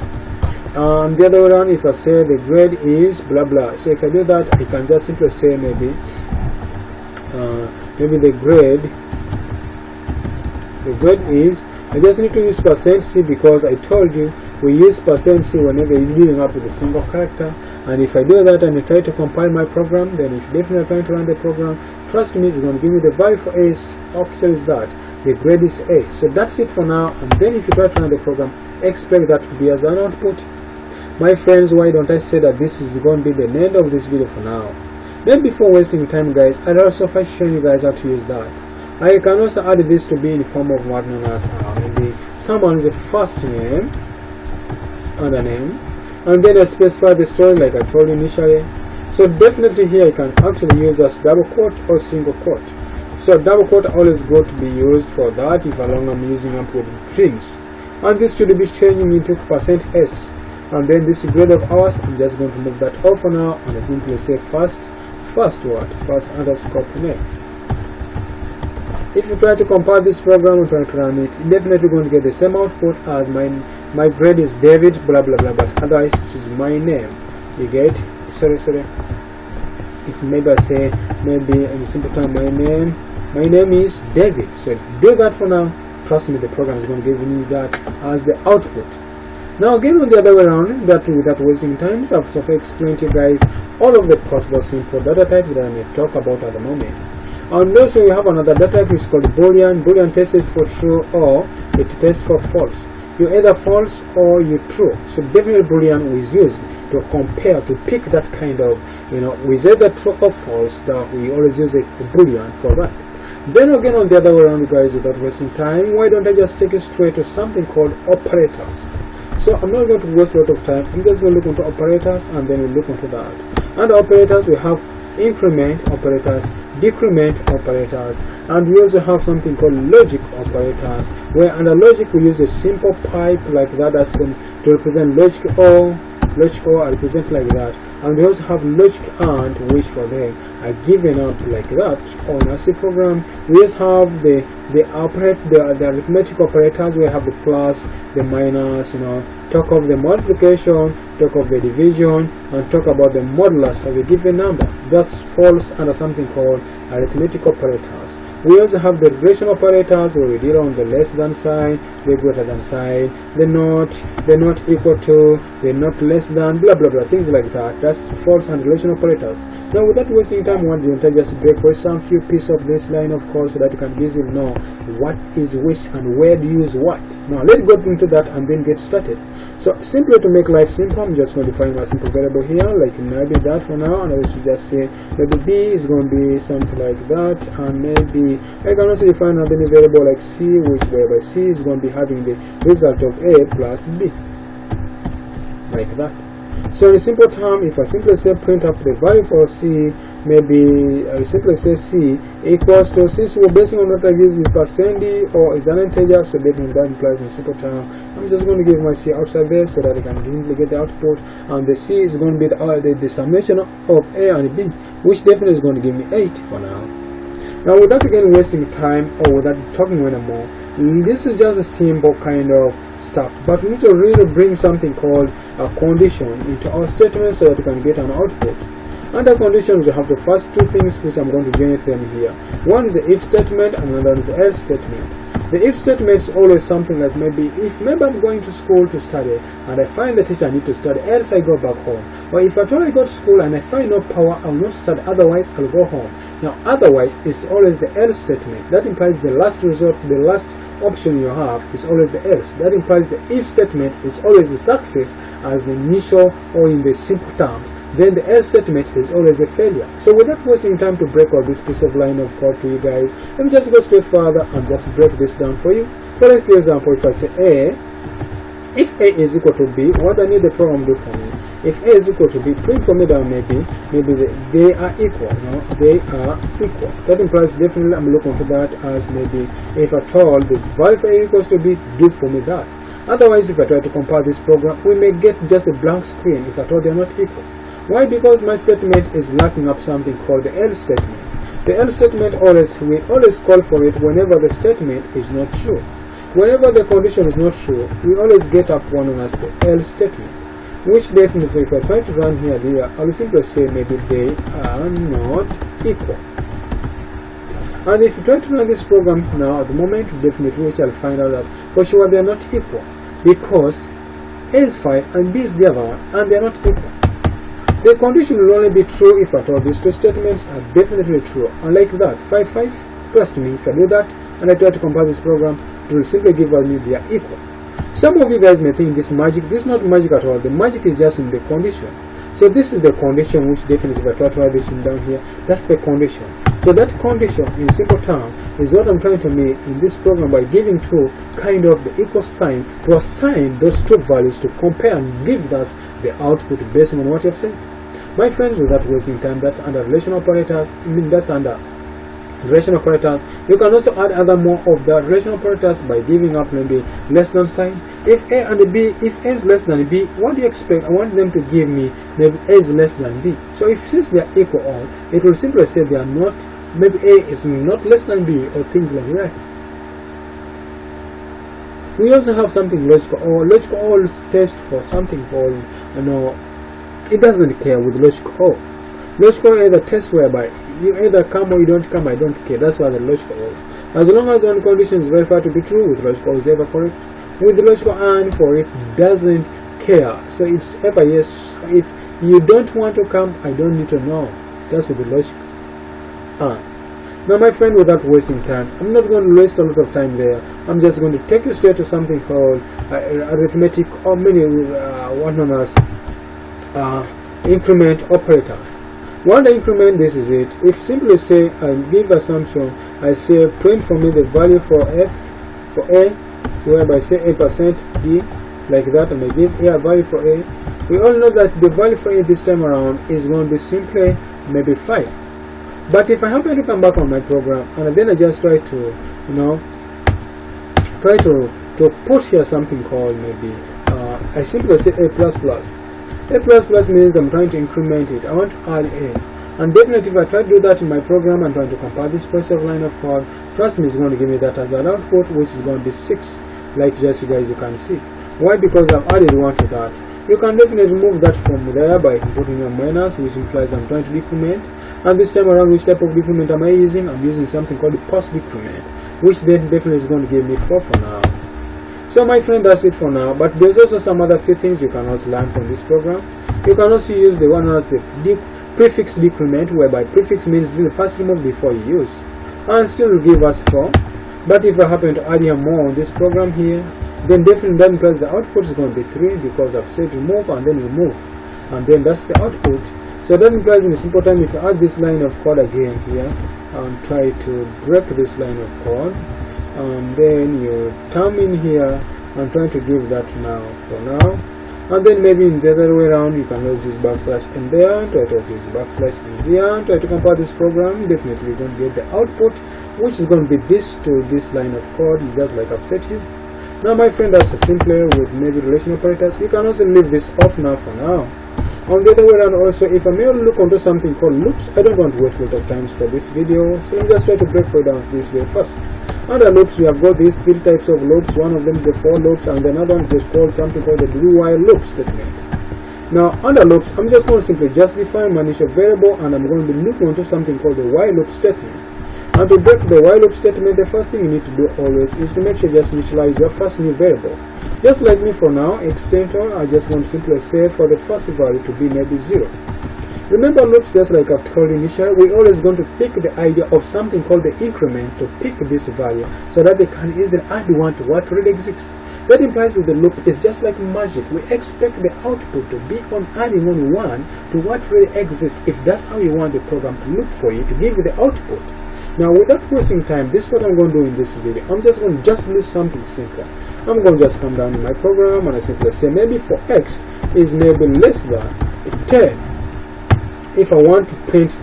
The other way around, if I say the grade is blah blah, so if I do that, I can just simply say maybe the grade is, I just need to use %c because I told you we use %c whenever you're dealing up with a single character. And if I do that and I try to compile my program, then if you're definitely trying to run the program, trust me, it's going to give me the value for a actually is that the grade is a. So that's it for now. And then if you try to run the program, expect that to be as an output. My friends, why don't I say that this is going to be the end of this video for now? Then before wasting time, guys, I'd also first show you guys how to use that. I can also add this to be in the form of what known as maybe someone's first name and a name, and then I specify the story like I told you initially. So definitely here I can actually use as double quote or single quote. So double quote always going to be used for that if I'm using up with strings, and this should be changing into %s, and then this grade of ours, I'm just going to move that off for now, and I simply say first underscore name. If you try to compile this program and try to run it, you're definitely going to get the same output as my grade is David blah blah blah, but otherwise it is my name. You get sorry if maybe I say maybe in simple term my name is David. So do that for now. Trust me, the program is going to give me that as the output. Now again on the other way around, that without wasting time, I've so far explained to you guys all of the possible simple data types that I may talk about at the moment. And also we have another data type which is called Boolean. Boolean tests for true or it tests for false. You either false or you true. So definitely Boolean is used to compare, to pick that kind of, with either true or false, that we always use a Boolean for that. Then again, on the other way around, guys, without wasting time, why don't I just take it straight to something called operators? So I'm not going to waste a lot of time. I'm just going to look into operators and then we'll look into that. Under operators, we have increment operators, decrement operators, and we also have something called logic operators, where under logic we use a simple pipe like that that's going to represent logic or represent like that, and we also have logic and, which for them are given out like that. On a C program, we just have the arithmetic operators. We have the plus, the minus, talk of the multiplication, talk of the division, and talk about the modulus of a given number. That falls under something called arithmetic operators. We also have the relation operators, where we deal on the less than sign, the greater than sign, the not equal to, the not less than, blah blah blah, things like that. That's false and relation operators. Now, without wasting time, why don't I just break for some few pieces of this line, of course, so that you can easily know what is which and where to use what. Now, let's go into that and then get started. So, simply to make life simple, I'm just going to find my simple variable here, like maybe that for now, and I will just say maybe b is going to be something like that, and maybe I can also define another variable like c, which whereby c is going to be having the result of a plus b, like that. So in simple term, if I simply say print up the value for c, maybe I simply say c equals to, since we're basing on what I use is percent d or is an integer, so definitely that implies in simple term I'm just going to give my c outside there so that I can easily get the output, and the c is going to be the summation of a and b, which definitely is going to give me 8 for now. Now, without again wasting time or without talking anymore, this is just a simple kind of stuff, but we need to really bring something called a condition into our statement so that we can get an output. Under conditions, we have the first two things which I'm going to generate them here. One is the if statement and another is the else statement. The if statement is always something like maybe I'm going to school to study and I find the teacher I need to study, else I go back home. Or if at all I go to school and I find no power, I will not study, otherwise I'll go home. Now, otherwise is always the else statement. That implies the last result, the last option you have is always the else. That implies the if statement is always the success as the initial or in the simple terms. Then the else statement is always a failure. So without wasting time to break out this piece of line of code to you guys, let me just go straight further and just break this down for you. For example, if I say a, if a is equal to b, what I need the program to do for me? If a is equal to b, print for me down maybe they are equal. They are equal. That implies definitely I'm looking for that as maybe if at all the value for a equals to b, do for me that. Otherwise, if I try to compile this program, we may get just a blank screen if at all they are not equal. Why? Because my statement is lacking up something called the else statement. The else statement we always call for it whenever the statement is not true. Whenever the condition is not true, we always get up one as the else statement. Which definitely, if I try to run here, I will simply say maybe they are not equal. And if you try to run this program now, at the moment, definitely, which I'll find out that for sure they are not equal, because A is 5 and B is the other one, and they are not equal. The condition will only be true if at all these two statements are definitely true. Unlike that, 5, trust me, if I do that and I try to compile this program, it will simply give me they are equal. Some of you guys may think this is magic. This is not magic at all. The magic is just in the condition. So this is the condition which definitely, if I try to write this down here, that's the condition. So that condition, in simple terms, is what I'm trying to make in this program by giving two kind of the equal sign to assign those two values to compare and give us the output based on what you have said. My friends, without wasting time, that's under relational operators. That's under relation operators. You can also add other more of the relation operators by giving up maybe less than sign. If a and b, if a is less than b, what do you expect? I want them to give me maybe a is less than b. So if since they are equal all, it will simply say they are not, maybe a is not less than b or things like that. We also have something logical or test for something called, it doesn't care with logical or. Logical is a test whereby you either come or you don't come, I don't care. That's why the logical is. As long as one condition is verified to be true, with logical is ever correct. With the logical and for it doesn't care. So it's ever yes. If you don't want to come, I don't need to know. That's with the logical and. Now my friend, without wasting time, I'm not going to waste a lot of time there. I'm just going to take you straight to something called arithmetic, or many what known as increment operators. One increment, this is it. If simply say I give assumption, I say print for me the value for f for a, so whereby say a% d, like that, and I give a value for a. We all know that the value for a this time around is going to be simply maybe 5. But if I happen to come back on my program and then I just try to, to put here something called maybe I simply say a plus plus. A plus plus means I'm trying to increment it. I want to add a, and definitely if I try to do that in my program and trying to compile this process line of code, trust me, it's going to give me that as an output, which is going to be 6, like just you guys you can see. Why? Because I've added 1 to that. You can definitely remove that from there by putting a minus, which implies I'm trying to decrement. And this time around, which type of decrement am I using? I'm using something called the post decrement, which then definitely is going to give me 4 for now. So my friend, that's it for now. But there's also some other few things you can also learn from this program. You can also use the one known as the prefix decrement, whereby prefix means the first remove before you use, and still will give us 4. But if I happen to add here more on this program here, then definitely that implies the output is going to be 3, because I've said remove and then remove, and then that's the output. So that implies in a simple time, if you add this line of code again here and try to break this line of code, and then you come in here and try to give that now for now, and then maybe in the other way around you can always use backslash in there, try to use backslash in there, try to compile this program. Definitely you're going to get the output, which is going to be this to this line of code, just like I've said here. Now my friend, that's simpler with maybe relational operators. You can also leave this off now for now. On the other way around also, if I may look onto something called loops, I don't want to waste a lot of time for this video, so let me just try to break it down this way first. Under loops, we have got these 3 types of loops. One of them is the for loops, and the other one is called something called the do while loop statement. Now under loops, I'm just going to simply just define my initial variable, and I'm going to loop onto something called the while loop statement. And to break the while loop statement, the first thing you need to do always is to make sure you just initialize your first new variable. Just like me for now, extendor, I just want to simply say for the first value to be maybe 0. Remember loops, just like I've told you initially, we're always going to pick the idea of something called the increment to pick this value, so that they can easily add 1 to what already exists. That implies that the loop is just like magic. We expect the output to be on adding on 1 to what already exists, if that's how you want the program to look for you to give you the output. Now without wasting time, this is what I'm going to do in this video. I'm just going to do something simple. I'm going to just come down in my program and I simply say maybe for x is maybe less than 10. If I want to print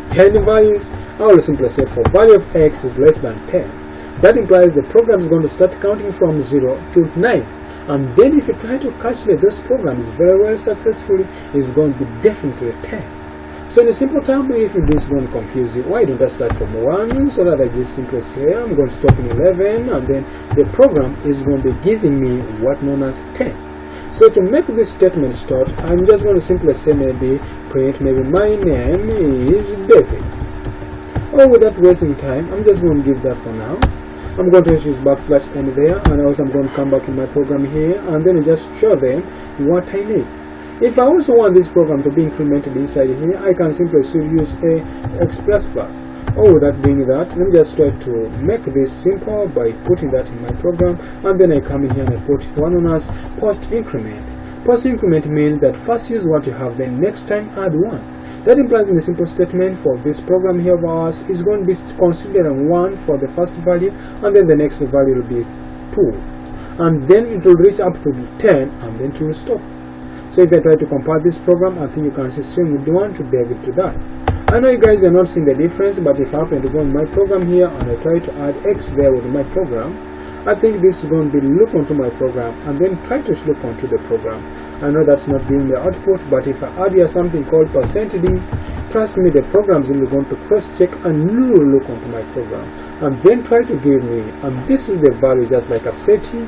10 values, I will simply say for value of x is less than 10. That implies the program is going to start counting from 0 to 9. And then if you try to calculate those programs very well successfully, it's going to be definitely 10. So in a simple term, if this is going to confuse you, why don't I start from 1, so that I just simply say I'm going to stop in 11, and then the program is going to be giving me what known as 10. So to make this statement start, I'm just going to simply say maybe print maybe my name is David. Or without wasting time, I'm just going to give that for now. I'm going to use backslash n there, and also I'm going to come back in my program here, and then just show them what I need. If I also want this program to be incremented inside here, I can simply use a x++. Or without doing that, let me just try to make this simple by putting that in my program, and then I come in here and I put one known as post increment. Post increment means that first use what you have, then next time add 1. That implies in a simple statement for this program here of ours is going to be considering 1 for the first value, and then the next value will be 2. And then it will reach up to 10, and then it will stop. So if I try to compile this program, I think you can see string would want to David to that. I know you guys are not seeing the difference, but if I happen to go in my program here and I try to add x there with my program, I think this is going to be look onto my program and then try to look onto the program. I know that's not giving the output, but if I add here something called %d, trust me, the program is really going to cross-check and look onto my program and then try to give me, and this is the value just like I've said here.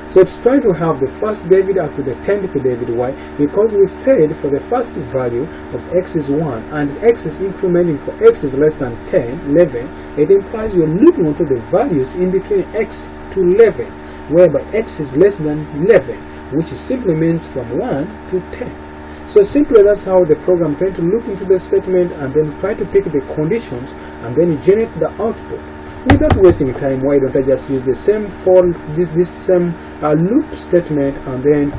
So it's trying to have the first David up to the 10th David. Why? Because we said for the first value of x is 1 and x is incrementing for x is less than 10, 11, it implies you're looking into the values in between x to 11, whereby x is less than 11, which simply means from 1 to 10. So simply that's how the program tries to look into the statement and then try to pick the conditions and then generate the output. Without wasting time, why don't I just use the same same loop statement, and then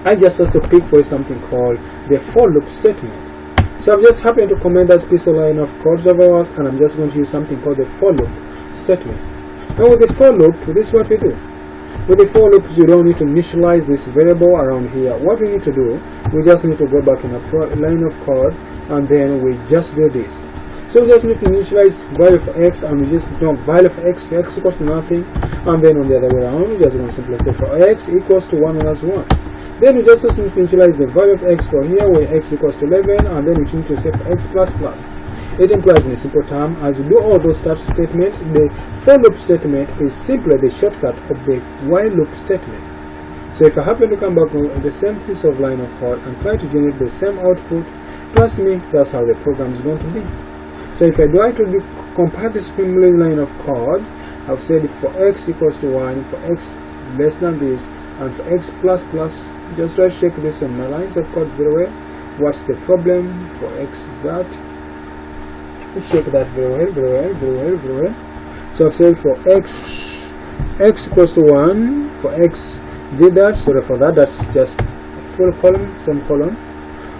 I just also pick for something called the for loop statement. So I've just happened to comment that piece of line of code of ours, and I'm just going to use something called the for loop statement. Now with the for loop, this is what we do. With the for loops, you don't need to initialize this variable around here. What we need to do, we just need to go back in a line of code, and then we just do this. So we just need to initialize value for x, and we just know value for x equals to nothing, and then on the other way around, we just going to simply say for x equals to 1 minus 1. Then we just need to initialize the value of x for here, where x equals to 11, and then we need to say for x plus plus. It implies in a simple term, as we do all those types of statements, the for loop statement is simply the shortcut of the while loop statement. So if I happen to come back on the same piece of line of code and try to generate the same output, trust me, that's how the program is going to be. So if I try to compile this similar line of code, I've said for x equals to 1, for x less than this, and for x plus plus, just try to check this on my lines of code very well. What's the problem for x is that? Let's check that very well. So I've said for x equals to 1, for x did that, so for that, that's just full column, semicolon.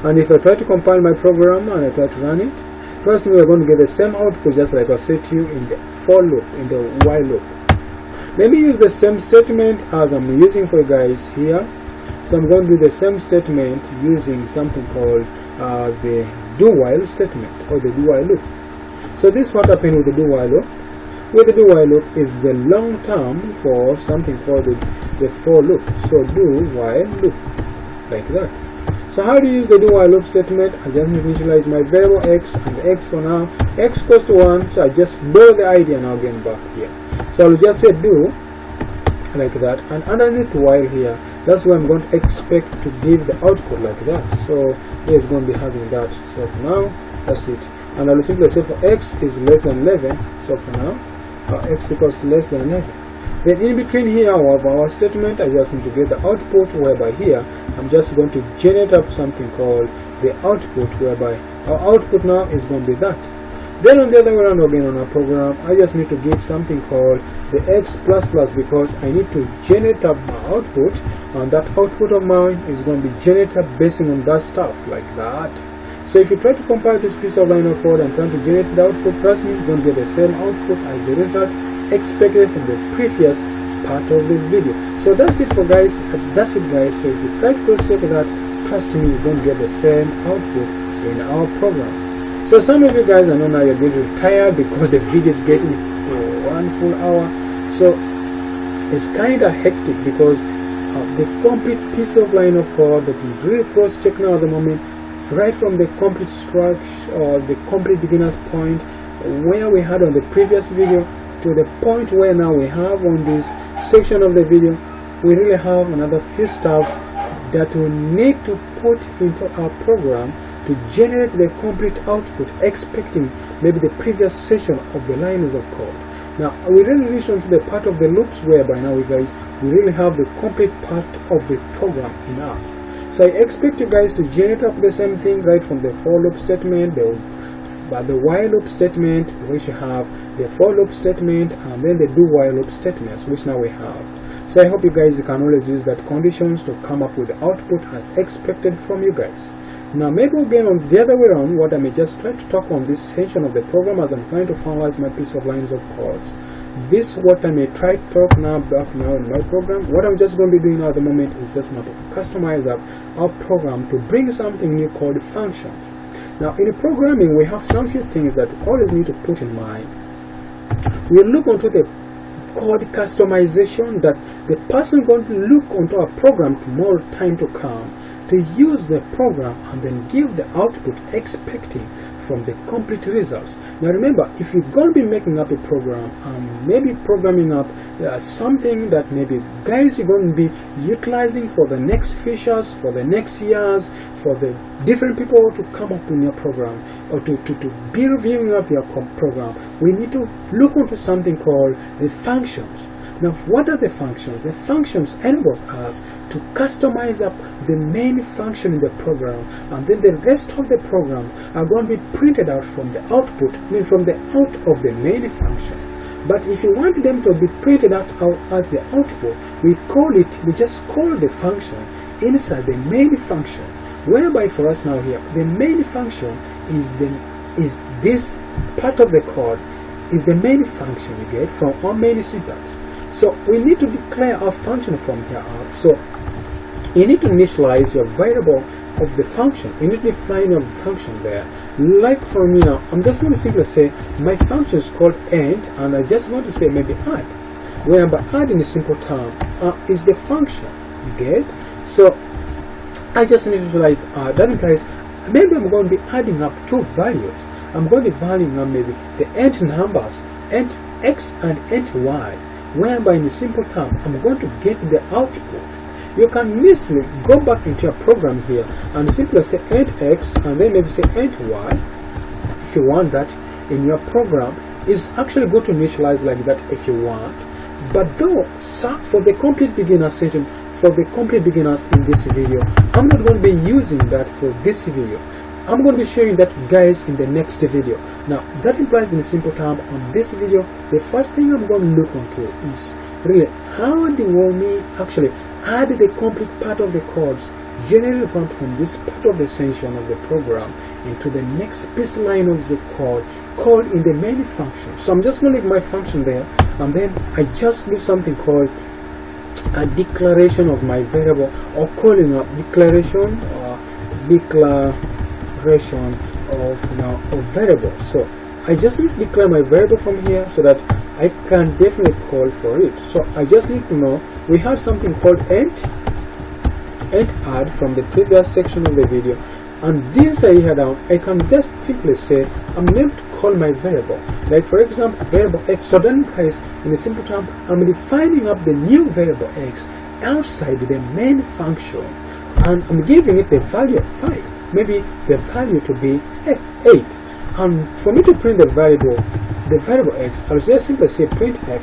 And if I try to compile my program and I try to run it, trust me, we're going to get the same output just like I've said to you in the for loop, in the while loop. Let me use the same statement as I'm using for you guys here. So I'm going to do the same statement using something called the do while statement, or the do while loop. So this is what happened with the do while loop. With the do while loop is the long term for something called the for loop. So do while loop, like that. So how do you use the do while loop statement? I just initialize my variable x, and the x for now, x equals to 1, so I just blow the idea now again back here. So I'll just say do, like that, and underneath while here, that's where I'm going to expect to give the output like that. So it's going to be having that. So for now, that's it. And I'll simply say for x is less than 11, so for now, x equals to less than 11. Then in between here of our statement, I just need to get the output, whereby here I'm just going to generate up something called the output, whereby our output now is going to be that. Then on the other way around again on our program, I just need to give something called the x plus plus, because I need to generate up my output, and that output of mine is going to be generated based on that stuff, like that. So if you try to compile this piece of line of code and try to generate the output, trust me, you're going to get the same output as the result expected from the previous part of the video. So that's it for guys. That's it guys. So if you try to proceed with that, trust me, you're going to get the same output in our program. So some of you guys, I know now you're getting tired because the video is getting 1 full hour. So it's kind of hectic because the complete piece of line of code that we really cross check now at the moment, right from the complete structure or the complete beginner's point where we had on the previous video to the point where now we have on this section of the video, we really have another few steps that we need to put into our program to generate the complete output, expecting maybe the previous section of the lines of code. Now we really reach into the part of the loops whereby now we really have the complete part of the program in us. So I expect you guys to generate up the same thing right from the for loop statement, the while loop statement, which you have the for loop statement, and then the do while loop statements, which now we have. So I hope you guys can always use that conditions to come up with the output as expected from you guys. Now maybe again on the other way around, what I may just try to talk on this section of the program as I'm trying to finalize my piece of lines of codes. This what I may try to talk now back now in my program. What I'm just going to be doing now at the moment is just now to customize up our program to bring something new called functions. Now in programming we have some few things that we always need to put in mind. We'll look onto the code customization that the person going to look onto our program tomorrow time to come to use the program and then give the output expecting from the complete results. Now remember, if you're going to be making up a program and maybe programming up something that maybe guys you're going to be utilizing for the next features, for the next years, for the different people to come up in your program or to be reviewing up your program, we need to look into something called the functions. Now, what are the functions? The functions enables us to customize up the main function in the program, and then the rest of the programs are going to be printed out from the output, I mean from the out of the main function. But if you want them to be printed out as the output, we just call the function inside the main function, whereby for us now here, the main function is this part of the code is the main function you get from our main syntax. So we need to declare our function from here out. So you need to initialize your variable of the function. You need to define your function there. Like for me now, I'm just going to simply say my function is called int, and I just want to say maybe add, whereby add in a simple term is the function you get. So I just initialized add. That implies maybe I'm going to be adding up two values. I'm going to be valuing up maybe the int numbers, int x and int y, whereby in a simple term I'm going to get the output. You can easily go back into your program here and simply say int x and then maybe say int y if you want that in your program. It's actually good to initialize like that if you want. But though, for the complete beginner session, for the complete beginners in this video, I'm not going to be using that for this video. I'm going to be showing that guys in the next video. Now that implies in a simple term on this video, the first thing I'm going to look into is really how do we actually add the complete part of the codes generally from this part of the section of the program into the next piece line of the code called in the main function. So I'm just going to leave my function there, and then I just do something called a declaration of my variable, or calling up declaration of variable. So I just need to declare my variable from here so that I can definitely call for it. So I just need to know we have something called int add from the previous section of the video, and this here down I can just simply say I'm going to call my variable, like for example variable x. So then guys, in a simple term, I'm defining up the new variable x outside the main function, and I'm giving it the value of 5, maybe the value to be 8. And for me to print the variable x, I'll just simply say printf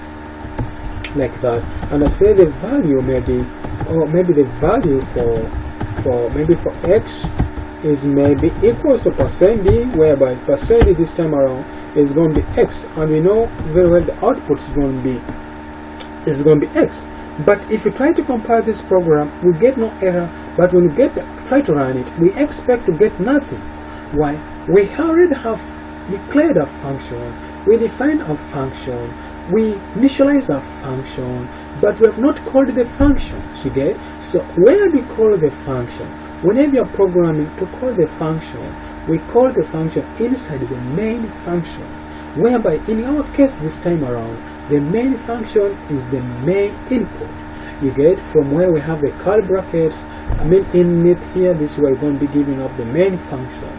like that, and I say the value maybe, or maybe the value for x is maybe equals to %d, whereby %d this time around is going to be x, and we know very well the output is going to be x. But if you try to compile this program, we get no error, but when we try to run it, we expect to get nothing. Why? We already have declared a function, we defined a function, we initialize a function, but we have not called the function. You get? So where do we call the function? Whenever you're programming to call the function, we call the function inside the main function, whereby in our case this time around, the main function is the main input. You get? From where we have the curly brackets, in it here, this way we're going to be giving up the main function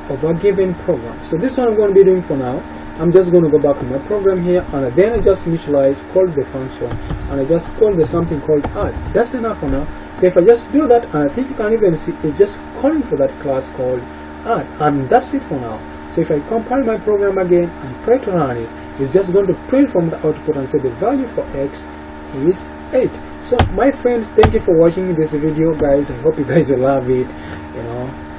of a given program. So this one I'm going to be doing for now. I'm just going to go back to my program here, and then I just initialize, call the function, and I just call the something called add. That's enough for now. So if I just do that, and I think you can even see it's just calling for that class called add, and that's it for now. So if I compile my program again and try to run it, it's just going to print from the output and say the value for x is 8. So my friends, thank you for watching this video, guys. I hope you guys will love it.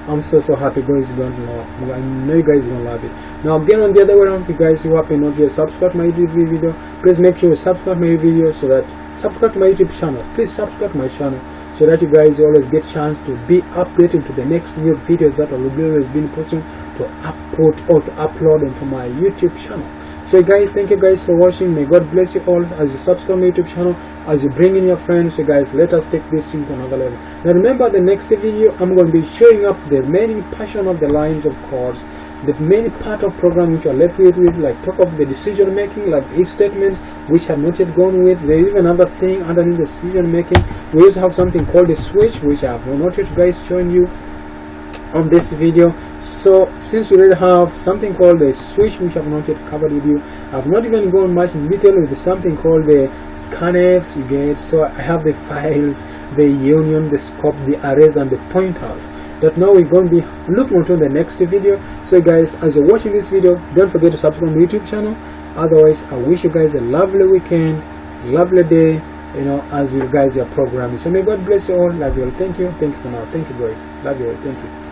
I'm so happy guys are going to know. I know you guys are going to love it. Now again, on the other way around, you guys who happen not yet subscribe to my YouTube video, please make sure you subscribe to my video, so that subscribe to my YouTube channel. Please subscribe to my channel so that you guys always get chance to be updated to the next new videos that I will be always been posting to upload into my YouTube channel. So guys, thank you guys for watching. May God bless you all as you subscribe to my YouTube channel, as you bring in your friends. So guys, let us take this thing to another level. Now remember, the next video I'm going to be showing up the remaining portion of the lines of codes, the main part of program which are left with, like talk of the decision making, like if statements which have not yet gone with. There is even another thing underneath the decision making. We also have something called the switch, which I have not yet guys showing you on this video. So since we already have something called the switch which I've not yet covered with you, I've not even gone much in detail with something called the scanf. You get? So I have the files, the union, the scope, the arrays, and the pointers that now we're going to be looking into the next video. So guys, as you're watching this video, don't forget to subscribe to my YouTube channel. Otherwise, I wish you guys a lovely weekend. lovely day, you know, as you guys are programming. So may God bless you all. Love you all. Thank you for now. Thank you guys. Love you all. Thank you.